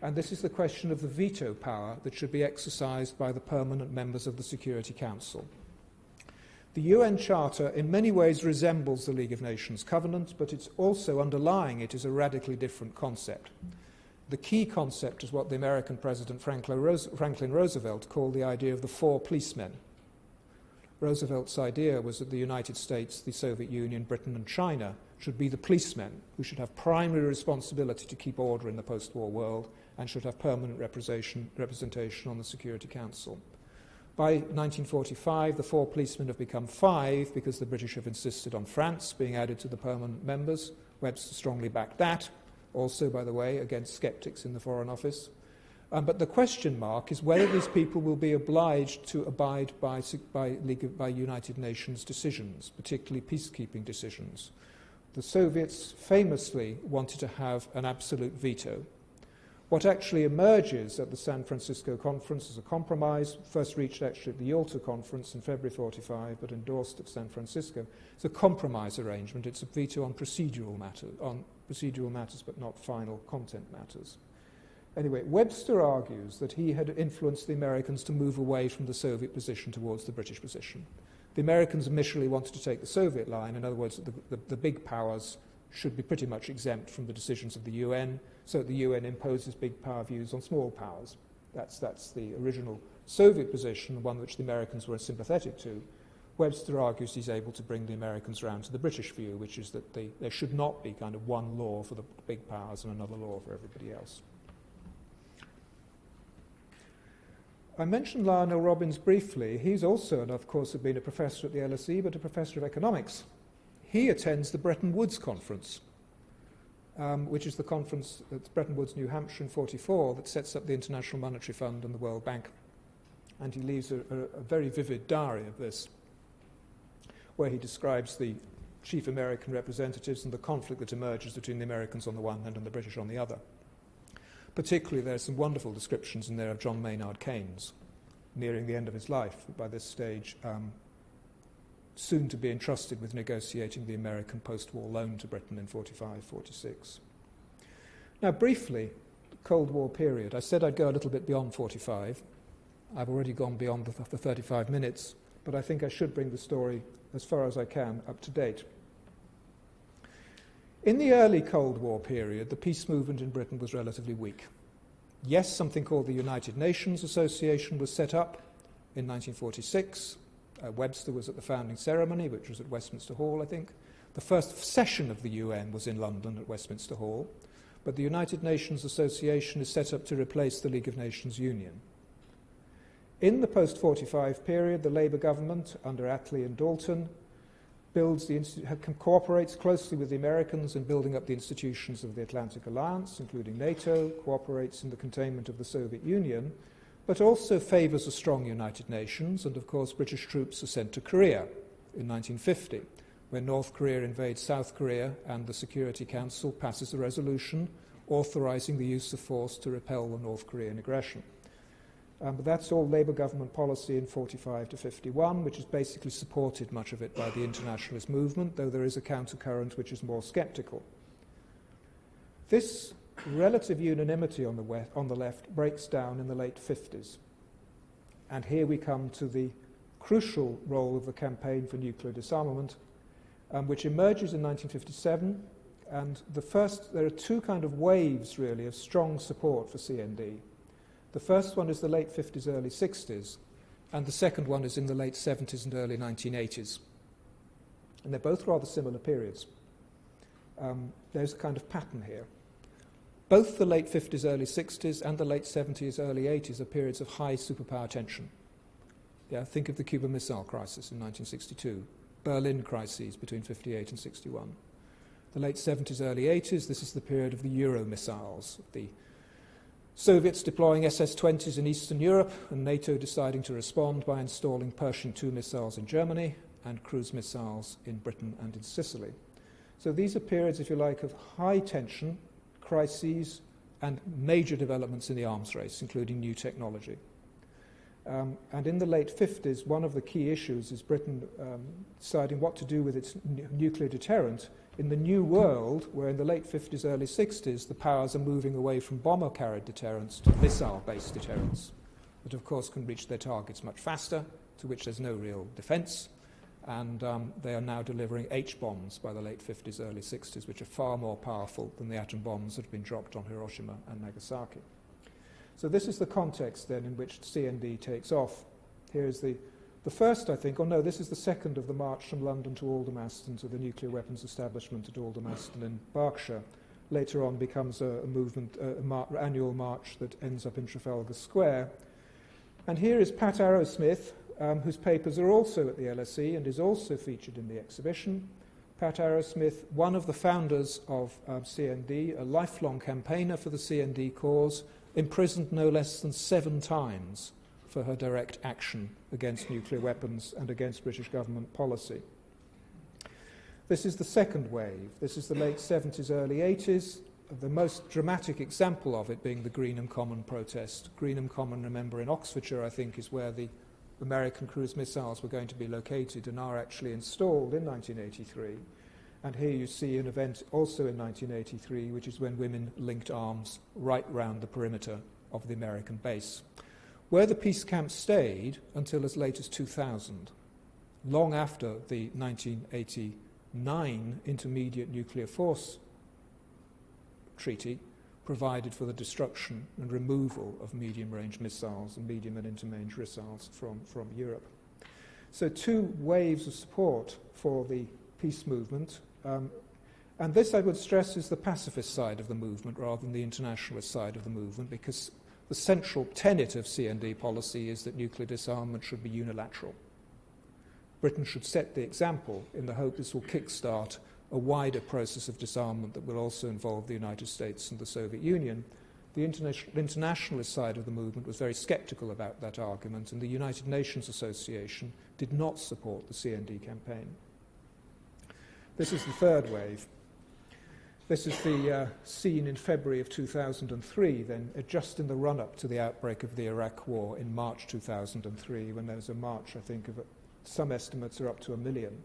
and this is the question of the veto power that should be exercised by the permanent members of the Security Council. The UN Charter in many ways resembles the League of Nations Covenant, but it's also underlying it is a radically different concept. The key concept is what the American President Franklin Roosevelt called the idea of the four policemen. Roosevelt's idea was that the United States, the Soviet Union, Britain and China should be the policemen who should have primary responsibility to keep order in the post-war world and should have permanent representation on the Security Council. By 1945, the 4 policemen have become 5 because the British have insisted on France being added to the permanent members. Webster strongly backed that, also, by the way, against sceptics in the Foreign Office. But the question mark is whether these people will be obliged to abide by United Nations decisions, particularly peacekeeping decisions. The Soviets famously wanted to have an absolute veto. What actually emerges at the San Francisco conference as a compromise, first reached actually at the Yalta conference in February 45, but endorsed at San Francisco, is a compromise arrangement. It's a veto on procedural matters, but not final content matters. Anyway, Webster argues that he had influenced the Americans to move away from the Soviet position towards the British position. The Americans initially wanted to take the Soviet line, in other words, the big powers should be pretty much exempt from the decisions of the UN, so that the UN imposes big power views on small powers. That's the original Soviet position, the one which the Americans were sympathetic to. Webster argues he's able to bring the Americans round to the British view, which is that there should not be kind of one law for the big powers and another law for everybody else. I mentioned Lionel Robbins briefly. He's also, and of course, been a professor at the LSE, but a professor of economics. He attends the Bretton Woods Conference, which is the conference at Bretton Woods, New Hampshire in 1944 that sets up the International Monetary Fund and the World Bank. And he leaves a very vivid diary of this, where he describes the chief American representatives and the conflict that emerges between the Americans on the one hand and the British on the other. Particularly, there are some wonderful descriptions in there of John Maynard Keynes, nearing the end of his life, by this stage soon to be entrusted with negotiating the American post-war loan to Britain in 45-46. Now, briefly, the Cold War period. I said I'd go a little bit beyond 45. I've already gone beyond the 35 minutes, but I think I should bring the story, as far as I can, up to date. In the early Cold War period, the peace movement in Britain was relatively weak. Yes, something called the United Nations Association was set up in 1946. Webster was at the founding ceremony, which was at Westminster Hall, I think. The first session of the UN was in London at Westminster Hall, but the United Nations Association is set up to replace the League of Nations Union. In the post-45 period, the Labour government, under Attlee and Dalton, cooperates closely with the Americans in building up the institutions of the Atlantic Alliance, including NATO, cooperates in the containment of the Soviet Union, but also favours a strong United Nations, and of course British troops are sent to Korea in 1950, when North Korea invades South Korea and the Security Council passes a resolution authorising the use of force to repel the North Korean aggression. But that's all Labour government policy in 45 to 51, which has basically supported much of it by the internationalist movement, though there is a countercurrent which is more sceptical. This relative unanimity on the left breaks down in the late 50s. And here we come to the crucial role of the campaign for nuclear disarmament, which emerges in 1957. And there are two kind of waves, really, of strong support for CND. The first one is the late 50s, early 60s, and the second one is in the late 70s and early 1980s. And they're both rather similar periods. There's a kind of pattern here. Both the late 50s, early 60s and the late 70s, early 80s are periods of high superpower tension. Yeah, think of the Cuban Missile Crisis in 1962, Berlin crises between 58 and 61. The late 70s, early 80s, this is the period of the Euro missiles, the Soviets deploying SS-20s in Eastern Europe and NATO deciding to respond by installing Pershing II missiles in Germany and cruise missiles in Britain and in Sicily. So these are periods, if you like, of high tension, crises, and major developments in the arms race, including new technology. And in the late 50s, one of the key issues is Britain deciding what to do with its nuclear deterrent in the new world, where in the late 50s, early 60s, the powers are moving away from bomber-carried deterrents to missile-based deterrents that, of course, can reach their targets much faster, to which there's no real defence. And they are now delivering H-bombs by the late 50s, early 60s, which are far more powerful than the atom bombs that have been dropped on Hiroshima and Nagasaki. So this is the context, then, in which CND takes off. Here's the first, I think, this is the second of the march from London to Aldermaston to the nuclear weapons establishment at Aldermaston in Berkshire. Later on becomes a movement, annual march that ends up in Trafalgar Square. And here is Pat Arrowsmith, whose papers are also at the LSE and is also featured in the exhibition. Pat Arrowsmith, one of the founders of CND, a lifelong campaigner for the CND cause, imprisoned no less than 7 times for her direct action against nuclear weapons and against British government policy. This is the second wave. This is the late 70s, early 80s, the most dramatic example of it being the Greenham Common protest. Greenham Common, remember, in Oxfordshire, I think, is where the American cruise missiles were going to be located and are actually installed in 1983. And here you see an event also in 1983, which is when women linked arms right round the perimeter of the American base, where the peace camp stayed until as late as 2000, long after the 1989 Intermediate Nuclear Force Treaty provided for the destruction and removal of medium-range missiles and medium and interrange missiles from Europe. So 2 waves of support for the peace movement, and this, I would stress, is the pacifist side of the movement rather than the internationalist side of the movement, because the central tenet of CND policy is that nuclear disarmament should be unilateral. Britain should set the example in the hope this will kickstart a wider process of disarmament that will also involve the United States and the Soviet Union. The internationalist side of the movement was very sceptical about that argument, and the United Nations Association did not support the CND campaign. This is the third wave. This is the scene in February of 2003, then just in the run-up to the outbreak of the Iraq War in March 2003, when there was a march, I think, of some estimates are up to 1 million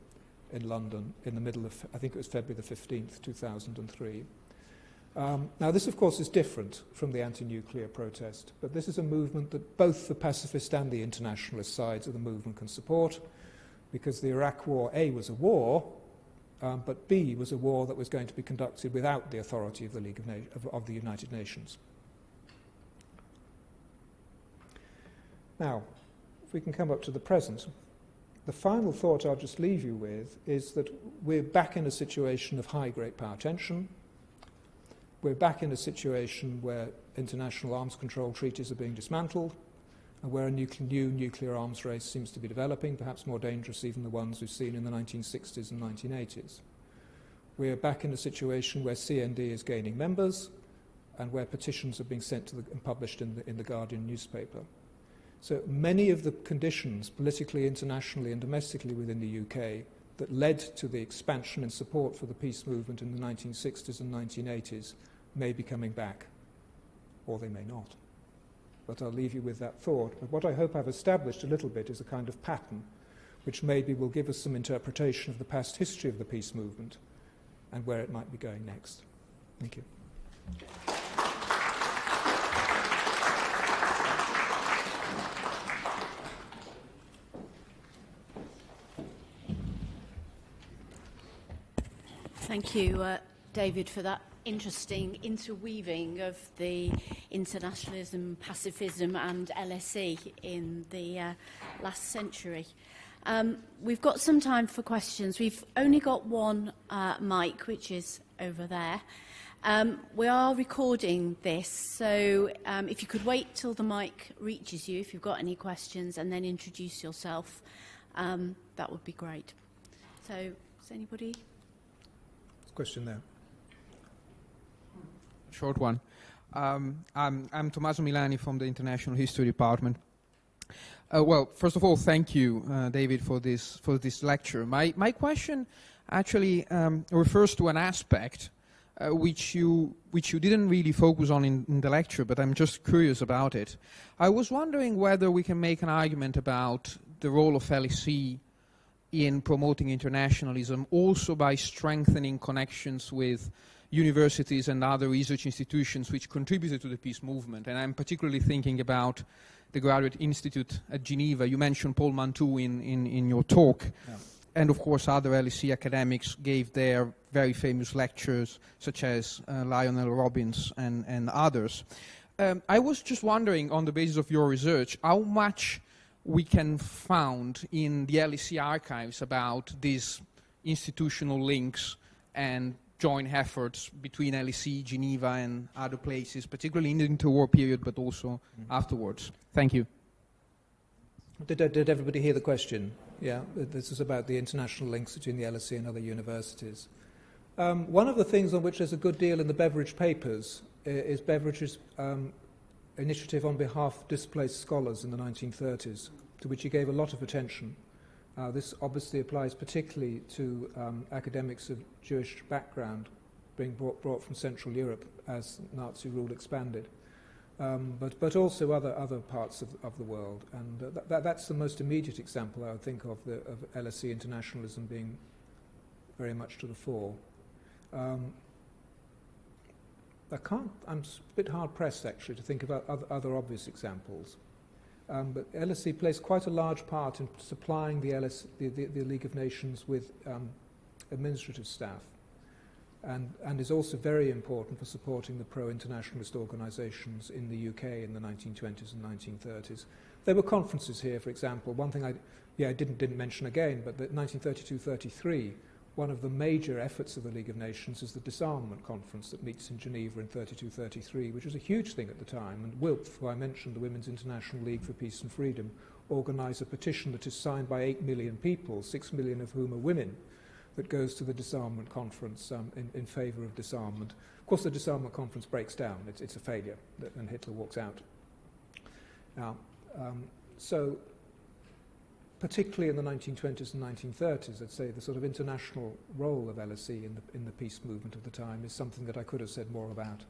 in London in the middle of, I think it was February the 15th, 2003. Now, this, of course, is different from the anti-nuclear protest, but this is a movement that both the pacifist and the internationalist sides of the movement can support, because the Iraq War, A, was a war, but B, was a war that was going to be conducted without the authority of the League of the United Nations. Now, if we can come up to the present, the final thought I'll just leave you with is that we're back in a situation of high great power tension. We're back in a situation where international arms control treaties are being dismantled, and where a new nuclear arms race seems to be developing, perhaps more dangerous even than the ones we've seen in the 1960s and 1980s. We're back in a situation where CND is gaining members, and where petitions are being sent to and published in the Guardian newspaper. So many of the conditions, politically, internationally, and domestically within the UK, that led to the expansion and support for the peace movement in the 1960s and 1980s may be coming back, or they may not. But I'll leave you with that thought. But what I hope I've established a little bit is a kind of pattern which maybe will give us some interpretation of the past history of the peace movement and where it might be going next. Thank you. Thank you, David, for that interesting interweaving of the internationalism, pacifism and LSE in the last century. We've got some time for questions. We've only got one mic, which is over there. We are recording this, so if you could wait till the mic reaches you, if you've got any questions, and then introduce yourself, that would be great. So, is anybody? Question there. Short one. I'm Tommaso Milani from the International History Department. Well, first of all, thank you, David, for this lecture. My question actually refers to an aspect which you didn't really focus on in the lecture, but I'm just curious about it. I was wondering whether we can make an argument about the role of LSE in promoting internationalism, also by strengthening connections with universities and other research institutions which contributed to the peace movement. And I'm particularly thinking about the Graduate Institute at Geneva. You mentioned Paul Mantoux in your talk. Yeah. And of course other LSE academics gave their very famous lectures, such as Lionel Robbins and others. I was just wondering, on the basis of your research, how much we can found in the LSE archives about these institutional links and joint efforts between LSE, Geneva, and other places, particularly in the interwar period, but also afterwards. Thank you. Did everybody hear the question? Yeah, this is about the international links between the LSE and other universities. One of the things on which there's a good deal in the Beveridge papers is Beveridge's initiative on behalf of displaced scholars in the 1930s, to which he gave a lot of attention. This obviously applies particularly to academics of Jewish background being brought from Central Europe as Nazi rule expanded. But also other parts of the world. And that's the most immediate example, I would think, of LSE internationalism being very much to the fore. I'm a bit hard-pressed, actually, to think about other obvious examples. But LSE plays quite a large part in supplying the League of Nations with administrative staff. And is also very important for supporting the pro-internationalist organisations in the UK in the 1920s and 1930s. There were conferences here, for example. One thing I didn't mention again, but the 1932-33, one of the major efforts of the League of Nations is the Disarmament Conference that meets in Geneva in 32-33, which was a huge thing at the time. And WILPF, who I mentioned, the Women's International League for Peace and Freedom, organised a petition that is signed by 8 million people, 6 million of whom are women, that goes to the Disarmament Conference in favour of disarmament. Of course, the Disarmament Conference breaks down. It's a failure, and Hitler walks out. Now, so particularly in the 1920s and 1930s, I'd say the sort of international role of LSE in the peace movement of the time is something that I could have said more about.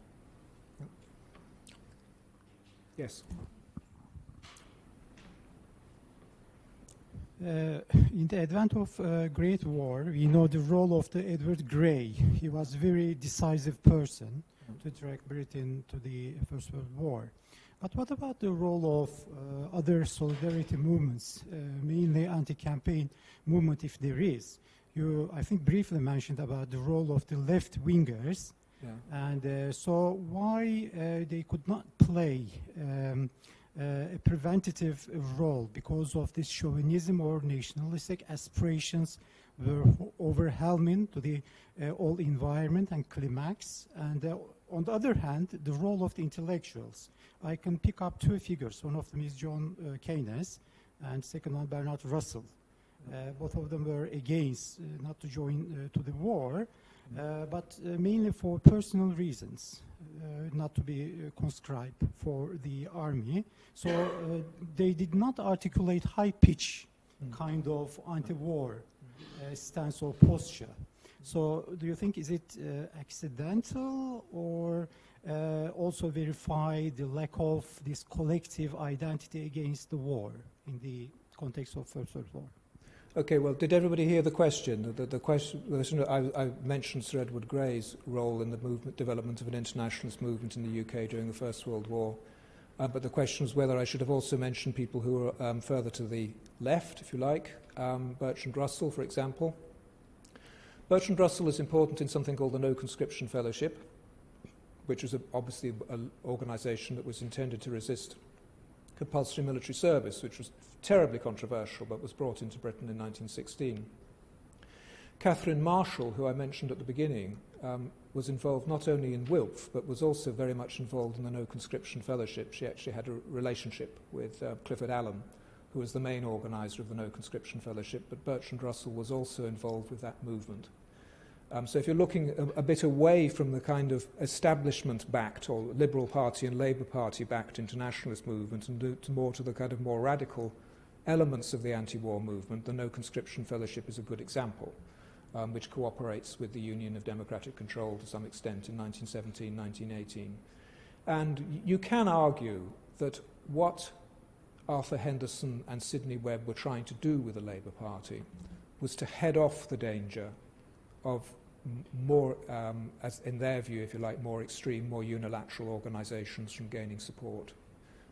Yes? In the advent of Great War, we know the role of the Edward Grey. He was a very decisive person to drag Britain to the First World War. But what about the role of other solidarity movements, mainly anti-campaign movement, if there is? You, I think, briefly mentioned about the role of the left-wingers. Yeah. And so why they could not play a preventative role, because of this chauvinism or nationalistic aspirations were overwhelming to the whole environment and climax. And on the other hand, the role of the intellectuals. I can pick up two figures. One of them is John Keynes, and second one Bernard Russell. Both of them were against not to join to the war, but mainly for personal reasons. Not to be conscribed for the army. So they did not articulate high-pitch kind of anti-war stance or posture. So do you think, is it accidental, or also verify the lack of this collective identity against the war in the context of First World War? Okay, well, did everybody hear the question? The question I mentioned Sir Edward Grey's role in the development of an internationalist movement in the UK during the First World War. But the question was whether I should have also mentioned people who are further to the left, if you like. Bertrand Russell, for example. Bertrand Russell is important in something called the No Conscription Fellowship, which was obviously an organisation that was intended to resist compulsory military service, which was terribly controversial, but was brought into Britain in 1916. Catherine Marshall, who I mentioned at the beginning, was involved not only in WILPF, but was also very much involved in the No Conscription Fellowship. She actually had a relationship with Clifford Allen, who was the main organiser of the No Conscription Fellowship, but Bertrand Russell was also involved with that movement. So if you're looking a bit away from the kind of establishment-backed or Liberal Party and Labour Party-backed internationalist movement and more to the kind of more radical elements of the anti-war movement, the No Conscription Fellowship is a good example, which cooperates with the Union of Democratic Control to some extent in 1917, 1918. And you can argue that what Arthur Henderson and Sidney Webb were trying to do with the Labour Party was to head off the danger of more, as in their view, if you like, more extreme, more unilateral organisations from gaining support.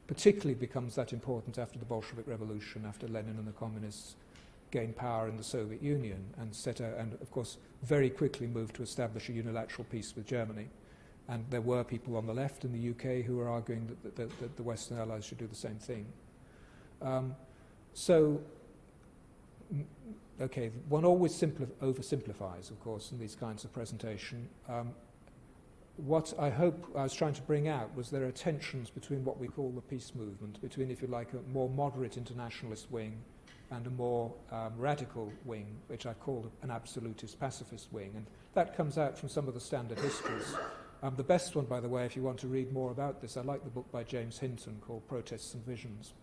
Particularly becomes that important after the Bolshevik Revolution, after Lenin and the communists gained power in the Soviet Union and and of course very quickly moved to establish a unilateral peace with Germany. And there were people on the left in the UK who were arguing that the Western Allies should do the same thing. Okay, one always oversimplifies, of course, in these kinds of presentation. what I hope I was trying to bring out was there are tensions between what we call the peace movement, between, if you like, a more moderate internationalist wing and a more radical wing, which I call an absolutist pacifist wing. And that comes out from some of the standard histories. The best one, by the way, if you want to read more about this, I like the book by James Hinton called Protests and Visions,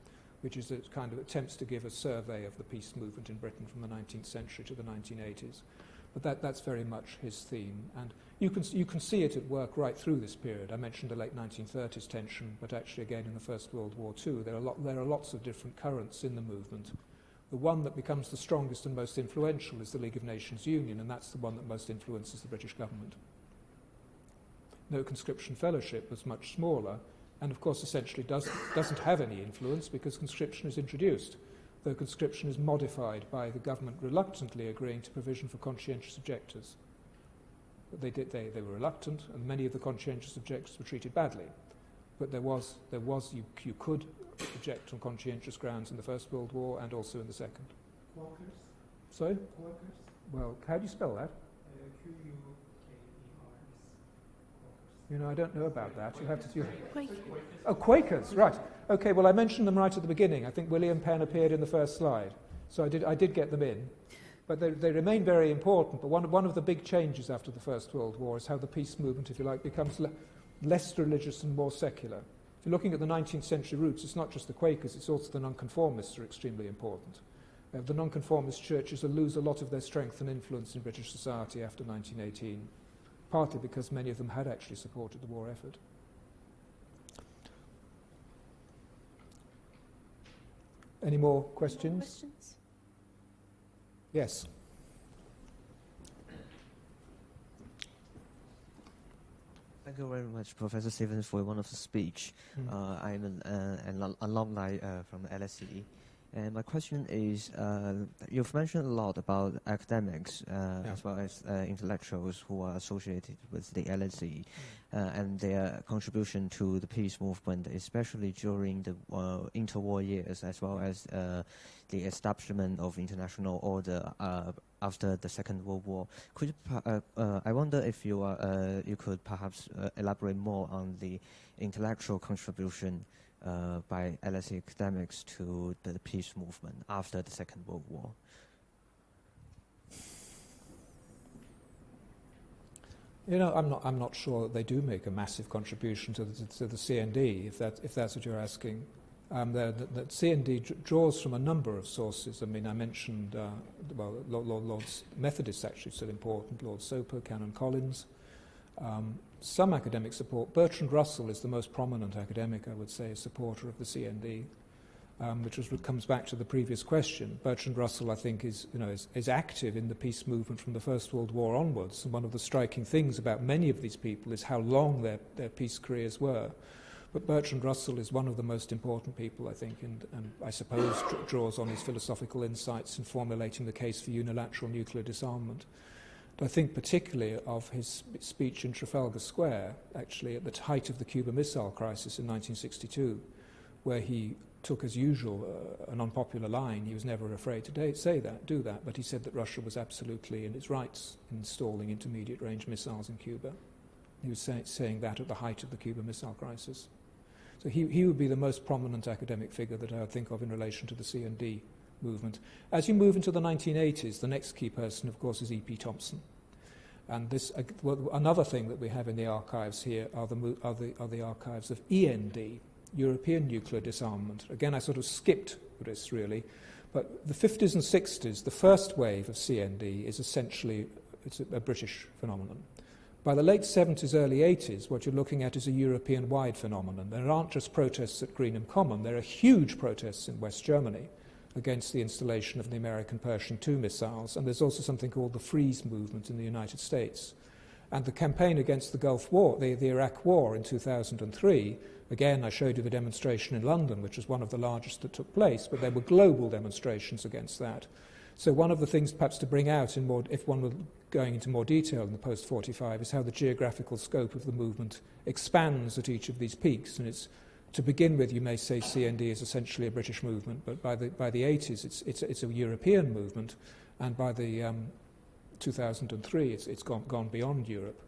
which is a kind of attempts to give a survey of the peace movement in Britain from the 19th century to the 1980s. But that's very much his theme. And you can see it at work right through this period. I mentioned the late 1930s tension, but actually again in the First World War too. There are lots of different currents in the movement. The one that becomes the strongest and most influential is the League of Nations Union, and that's the one that most influences the British government. No conscription fellowship was much smaller, and of course essentially doesn't have any influence because conscription is introduced, though conscription is modified by the government reluctantly agreeing to provision for conscientious objectors. But they were reluctant, and many of the conscientious objectors were treated badly. But you could object on conscientious grounds in the First World War and also in the Second. Quakers? Sorry? Quakers? Well, how do you spell that? Quakers. You know, I don't know about that. You have to. Quakers. Oh, Quakers, right. Okay, well, I mentioned them right at the beginning. I think William Penn appeared in the first slide. So I did get them in. But they remain very important. But one of the big changes after the First World War is how the peace movement, if you like, becomes less religious and more secular. If you're looking at the 19th century roots, it's not just the Quakers, it's also the nonconformists are extremely important. The nonconformist churches lose a lot of their strength and influence in British society after 1918, partly because many of them had actually supported the war effort. Any more questions? More questions? Yes. Thank you very much, Professor Stevenson, for one of the speech. I'm an alumni from LSE. And my question is, you've mentioned a lot about academics as well as intellectuals who are associated with the LSE and their contribution to the peace movement, especially during the interwar years, as well as the establishment of international order after the Second World War. Could you, I wonder if you could perhaps elaborate more on the intellectual contribution by LSE academics to the peace movement after the Second World War? You know, I'm not sure that they do make a massive contribution to the CND, if that's what you're asking. The CND draws from a number of sources. I mean, I mentioned Lord Methodists actually still important. Lord Soper, Canon Collins. Some academic support. Bertrand Russell is the most prominent academic, I would say, a supporter of the CND, which comes back to the previous question. Bertrand Russell, I think, is active in the peace movement from the First World War onwards. And one of the striking things about many of these people is how long their peace careers were. But Bertrand Russell is one of the most important people, I think, and I suppose draws on his philosophical insights in formulating the case for unilateral nuclear disarmament. I think particularly of his speech in Trafalgar Square, actually at the height of the Cuba Missile Crisis in 1962, where he took, as usual, an unpopular line. He was never afraid to do that, but he said that Russia was absolutely in its rights in installing intermediate-range missiles in Cuba. He was saying that at the height of the Cuba Missile Crisis. So he would be the most prominent academic figure that I would think of in relation to the CND movement. As you move into the 1980s, the next key person, of course, is E.P. Thompson. And this, another thing that we have in the archives here are the archives of END, European Nuclear Disarmament. Again, I sort of skipped this, really. But the 50s and 60s, the first wave of CND is essentially a British phenomenon. By the late 70s, early 80s, what you're looking at is a European-wide phenomenon. There aren't just protests at Greenham Common. There are huge protests in West Germany against the installation of the American Pershing II missiles, and there's also something called the Freeze movement in the United States. And the campaign against the Gulf War, the Iraq War in 2003, again, I showed you the demonstration in London, which was one of the largest that took place, but there were global demonstrations against that. So one of the things perhaps to bring out, if one were going into more detail in the post-45, is how the geographical scope of the movement expands at each of these peaks. And it's, to begin with, you may say CND is essentially a British movement, but by the 80s, it's a European movement, and by the 2003, it's gone beyond Europe.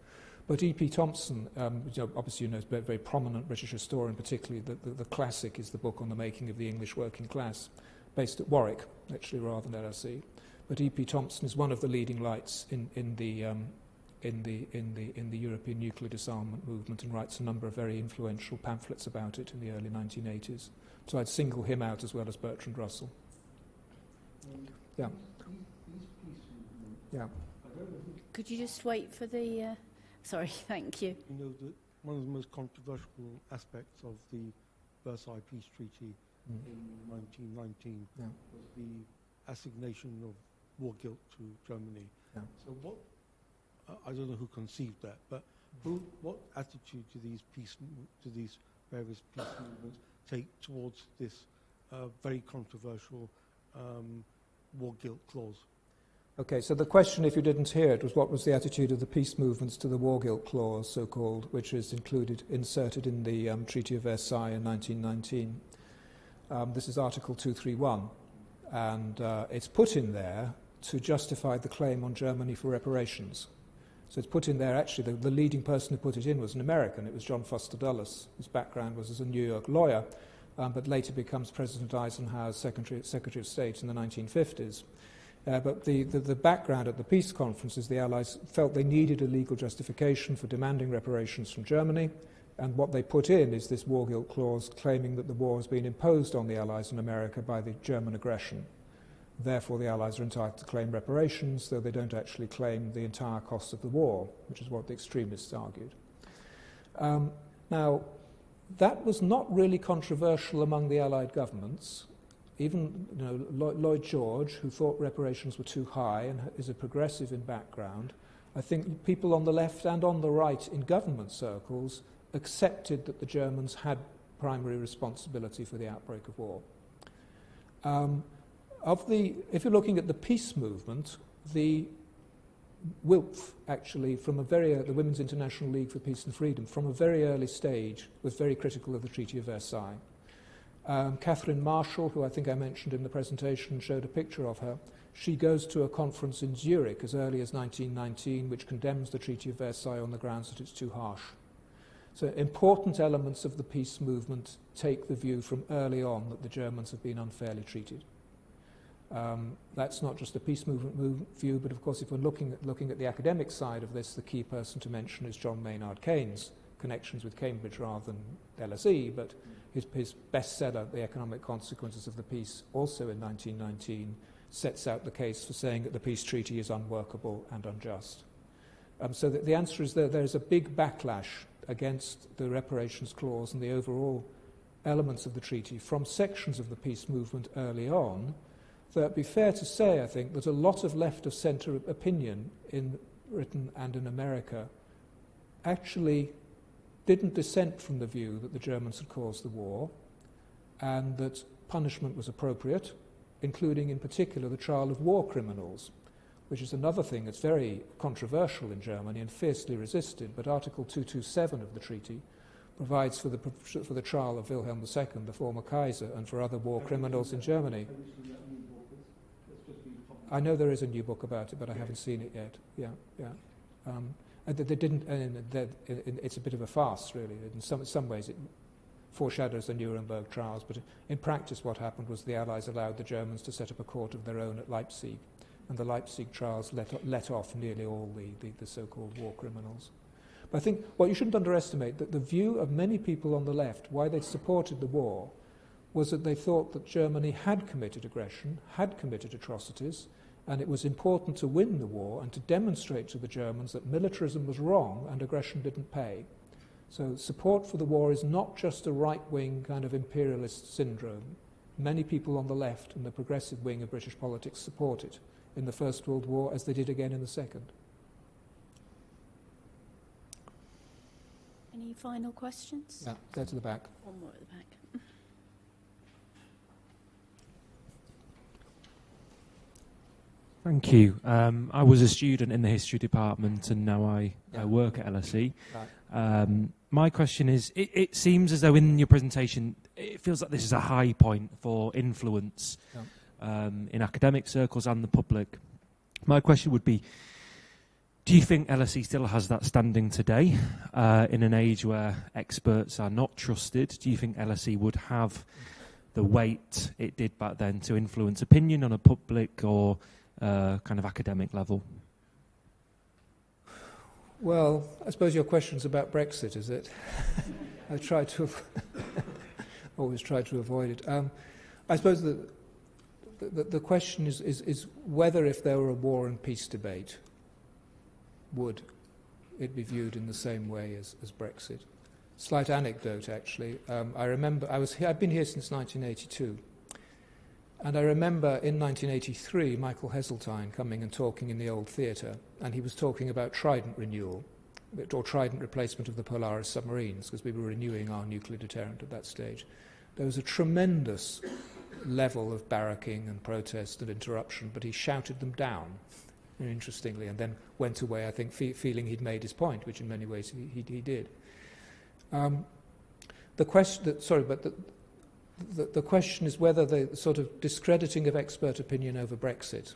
But E.P. Thompson, obviously is a very prominent British historian, particularly the classic is the book on the making of the English working class, based at Warwick, actually, rather than LSE. But E.P. Thompson is one of the leading lights in the European nuclear disarmament movement and writes a number of very influential pamphlets about it in the early 1980s. So I'd single him out as well as Bertrand Russell. Yeah. Yeah. Could you just wait for the... Sorry, thank you. You know, one of the most controversial aspects of the Versailles Peace Treaty in 1919 was the assignation of war guilt to Germany. Yeah. So what, I don't know who conceived that, but what attitude do these various peace movements take towards this very controversial war guilt clause? Okay, so the question, if you didn't hear it, was what was the attitude of the peace movements to the war guilt clause, so-called, which is inserted in the Treaty of Versailles in 1919. This is Article 231, and it's put in there to justify the claim on Germany for reparations. So it's put in there, actually, the leading person who put it in was an American. It was John Foster Dulles, whose background was as a New York lawyer, but later becomes President Eisenhower's Secretary of State in the 1950s. But the background at the peace conference is the Allies felt they needed a legal justification for demanding reparations from Germany, and what they put in is this war guilt clause claiming that the war has been imposed on the Allies and America by the German aggression. Therefore, the Allies are entitled to claim reparations, though they don't actually claim the entire cost of the war, which is what the extremists argued. Now, that was not really controversial among the Allied governments. Even Lloyd George, who thought reparations were too high and is a progressive in background, I think people on the left and on the right in government circles accepted that the Germans had primary responsibility for the outbreak of war. If you're looking at the peace movement, the WILPF, actually, the Women's International League for Peace and Freedom, from a very early stage, was very critical of the Treaty of Versailles. Catherine Marshall, who I think I mentioned in the presentation, showed a picture of her. She goes to a conference in Zurich as early as 1919, which condemns the Treaty of Versailles on the grounds that it's too harsh. So important elements of the peace movement take the view from early on that the Germans have been unfairly treated. That's not just a peace movement view, but of course if we're looking at the academic side of this, the key person to mention is John Maynard Keynes, connections with Cambridge rather than LSE, but his bestseller, The Economic Consequences of the Peace, also in 1919, sets out the case for saying that the peace treaty is unworkable and unjust. So the answer is that there is a big backlash against the reparations clause and the overall elements of the treaty from sections of the peace movement early on. Though it'd be fair to say, I think, that a lot of left-of-centre opinion in Britain and in America actually didn't dissent from the view that the Germans had caused the war and that punishment was appropriate, including in particular the trial of war criminals, which is another thing that's very controversial in Germany and fiercely resisted. But Article 227 of the treaty provides for the trial of Wilhelm II, the former Kaiser, and for other war criminals in Germany. I know there is a new book about it, but I haven't seen it yet. They didn't. It's a bit of a farce, really. In some ways, it foreshadows the Nuremberg trials. But in practice, what happened was the Allies allowed the Germans to set up a court of their own at Leipzig, and the Leipzig trials let off nearly all the so-called war criminals. But I think what you shouldn't underestimate that the view of many people on the left, why they supported the war, was that they thought that Germany had committed aggression, had committed atrocities, and it was important to win the war and to demonstrate to the Germans that militarism was wrong and aggression didn't pay. So support for the war is not just a right-wing kind of imperialist syndrome. Many people on the left and the progressive wing of British politics support it in the First World War, as they did again in the Second. Any final questions? Yeah, there to the back. One more at the back. Thank you. I was a student in the history department and now I work at LSE. Right. My question is, it seems as though in your presentation, it feels like this is a high point for influence in academic circles and the public. My question would be, Do you think LSE still has that standing today in an age where experts are not trusted? Do you think LSE would have the weight it did back then to influence opinion on a public or kind of academic level? Well, I suppose your question's about Brexit, is it? I try to always try to avoid it. I suppose the question is whether, if there were a war and peace debate, would it be viewed in the same way as Brexit? Slight anecdote, actually. I remember I've been here since 1982, and I remember in 1983 Michael Heseltine coming and talking in the old theatre, and he was talking about Trident renewal, or Trident replacement of the Polaris submarines, because we were renewing our nuclear deterrent at that stage. There was a tremendous level of barracking and protest and interruption, but he shouted them down, interestingly, and then went away, I think, feeling he'd made his point, which in many ways he did. The question is whether the sort of discrediting of expert opinion over Brexit,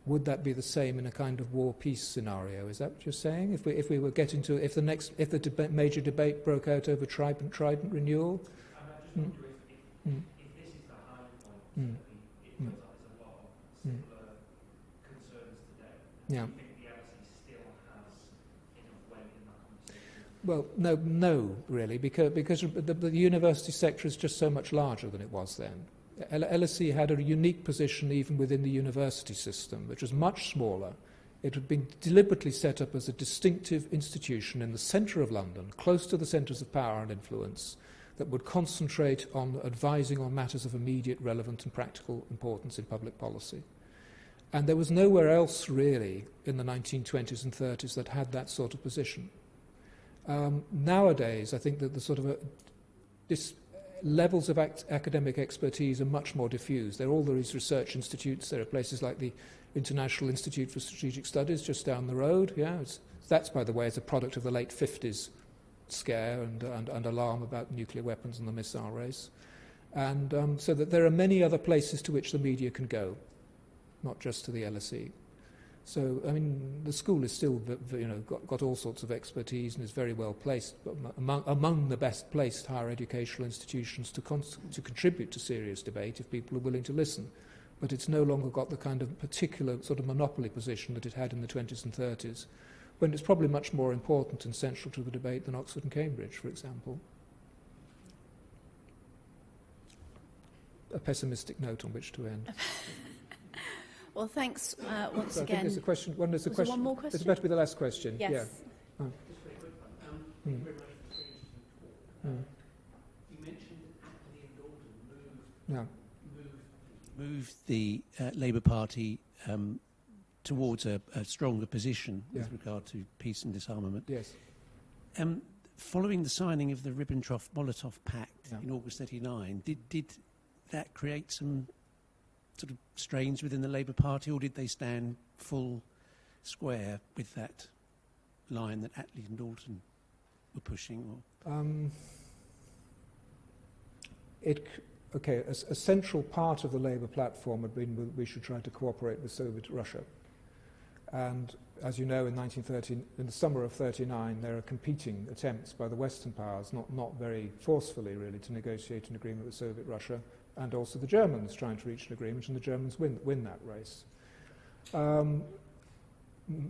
would that be the same in a kind of war-peace scenario? Is that what you're saying? If we were getting to, if the major debate broke out over Trident renewal? I'm just wondering if this is the high point, it feels like there's a lot of similar concerns today. Yeah. Do you think the LSE still has enough weight in that conversation? Well, no, really, because the university sector is just so much larger than it was then. LSE had a unique position even within the university system, which was much smaller. It had been deliberately set up as a distinctive institution in the centre of London, close to the centres of power and influence, that would concentrate on advising on matters of immediate, relevant and practical importance in public policy. And there was nowhere else, really, in the 1920s and 30s that had that sort of position. Nowadays, I think that the sort of levels of academic expertise are much more diffused. There are all these research institutes. There are places like the International Institute for Strategic Studies just down the road. Yeah, that's, by the way, is a product of the late 50s scare and alarm about nuclear weapons and the missile race. And so that there are many other places to which the media can go, not just to the LSE. So, I mean, the school is still, got all sorts of expertise and is very well placed, but among the best placed higher educational institutions to contribute to serious debate if people are willing to listen. But it's no longer got the kind of particular sort of monopoly position that it had in the 20s and 30s, when it's probably much more important and central to the debate than Oxford and Cambridge, for example. A pessimistic note on which to end. Well, thanks once so again. I think there's a question. One more question. It's about to be the last question. Yes. Yeah. Just very quick one. Thank you very much for sharing this talk. You mentioned that Attlee and Dalton moved the Labour Party towards a stronger position with regard to peace and disarmament. Yes. Following the signing of the Ribbentrop-Molotov Pact in August 1939, did that create some sort of strains within the Labour Party, or did they stand full square with that line that Attlee and Dalton were pushing? A central part of the Labour platform had been we should try to cooperate with Soviet Russia. And as you know, in the summer of 1939, there are competing attempts by the Western powers, not very forcefully really, to negotiate an agreement with Soviet Russia, and also the Germans trying to reach an agreement, and the Germans win that race.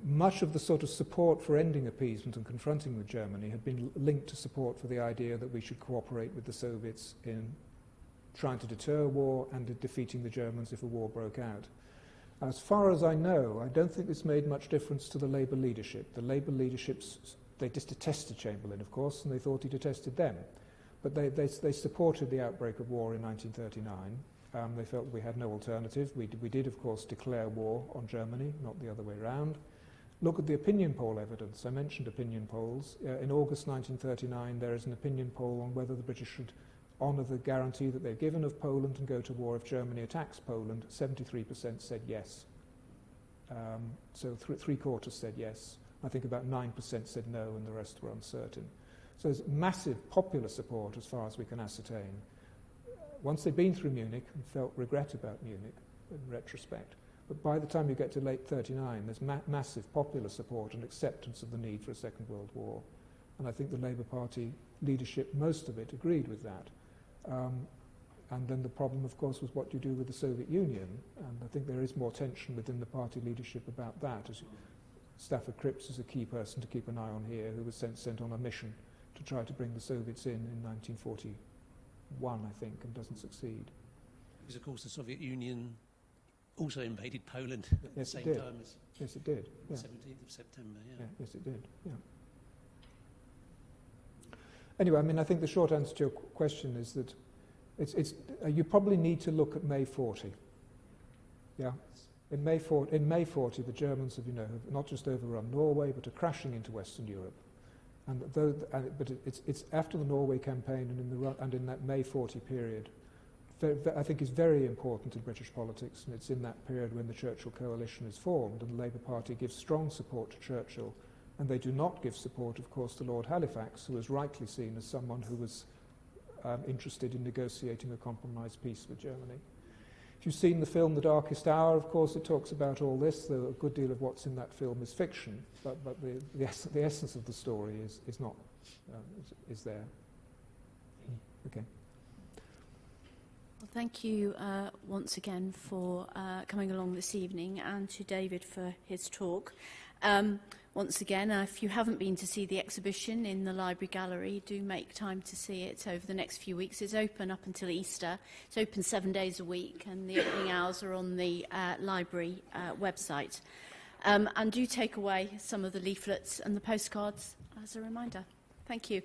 Much of the sort of support for ending appeasement and confronting with Germany had been linked to support for the idea that we should cooperate with the Soviets in trying to deter war and in defeating the Germans if a war broke out. As far as I know, I don't think this made much difference to the Labour leadership. The Labour leaderships, they just detested Chamberlain, of course, and they thought he detested them. But they supported the outbreak of war in 1939. They felt we had no alternative. We did, of course, declare war on Germany, not the other way round. Look at the opinion poll evidence. I mentioned opinion polls. In August 1939, there is an opinion poll on whether the British should honour the guarantee that they've given of Poland and go to war if Germany attacks Poland. 73% said yes. So three-quarters said yes. I think about 9% said no, and the rest were uncertain. So there's massive popular support as far as we can ascertain. Once they'd been through Munich and felt regret about Munich in retrospect, But by the time you get to late 39, there's massive popular support and acceptance of the need for a Second World War. And I think the Labour Party leadership, most of it, agreed with that. And then the problem, of course, was what you do with the Soviet Union. And I think there is more tension within the party leadership about that. Stafford Cripps is a key person to keep an eye on here, who was sent on a mission to try to bring the Soviets in 1941, I think, and doesn't succeed. Because, of course, the Soviet Union also invaded Poland at the same time as... Yes, it did. The 17th of September, yeah. Yes, it did, yeah. Anyway, I mean, I think the short answer to your question is that you probably need to look at May 40. Yeah. In May 40, the Germans have not just overrun Norway, but are crashing into Western Europe. But it's after the Norway campaign and in that May 40 period, I think is very important in British politics, and it's in that period when the Churchill coalition is formed, and the Labour Party gives strong support to Churchill, and they do not give support, of course, to Lord Halifax, who was rightly seen as someone who was interested in negotiating a compromise peace with Germany. If you've seen the film The Darkest Hour, of course, it talks about all this. A good deal of what's in that film is fiction, but the essence of the story is not is there. Okay. Well, thank you once again for coming along this evening, and to David for his talk. Once again, if you haven't been to see the exhibition in the library gallery, do make time to see it over the next few weeks. It's open up until Easter. It's open 7 days a week, and the opening hours are on the library website. And do take away some of the leaflets and the postcards as a reminder. Thank you.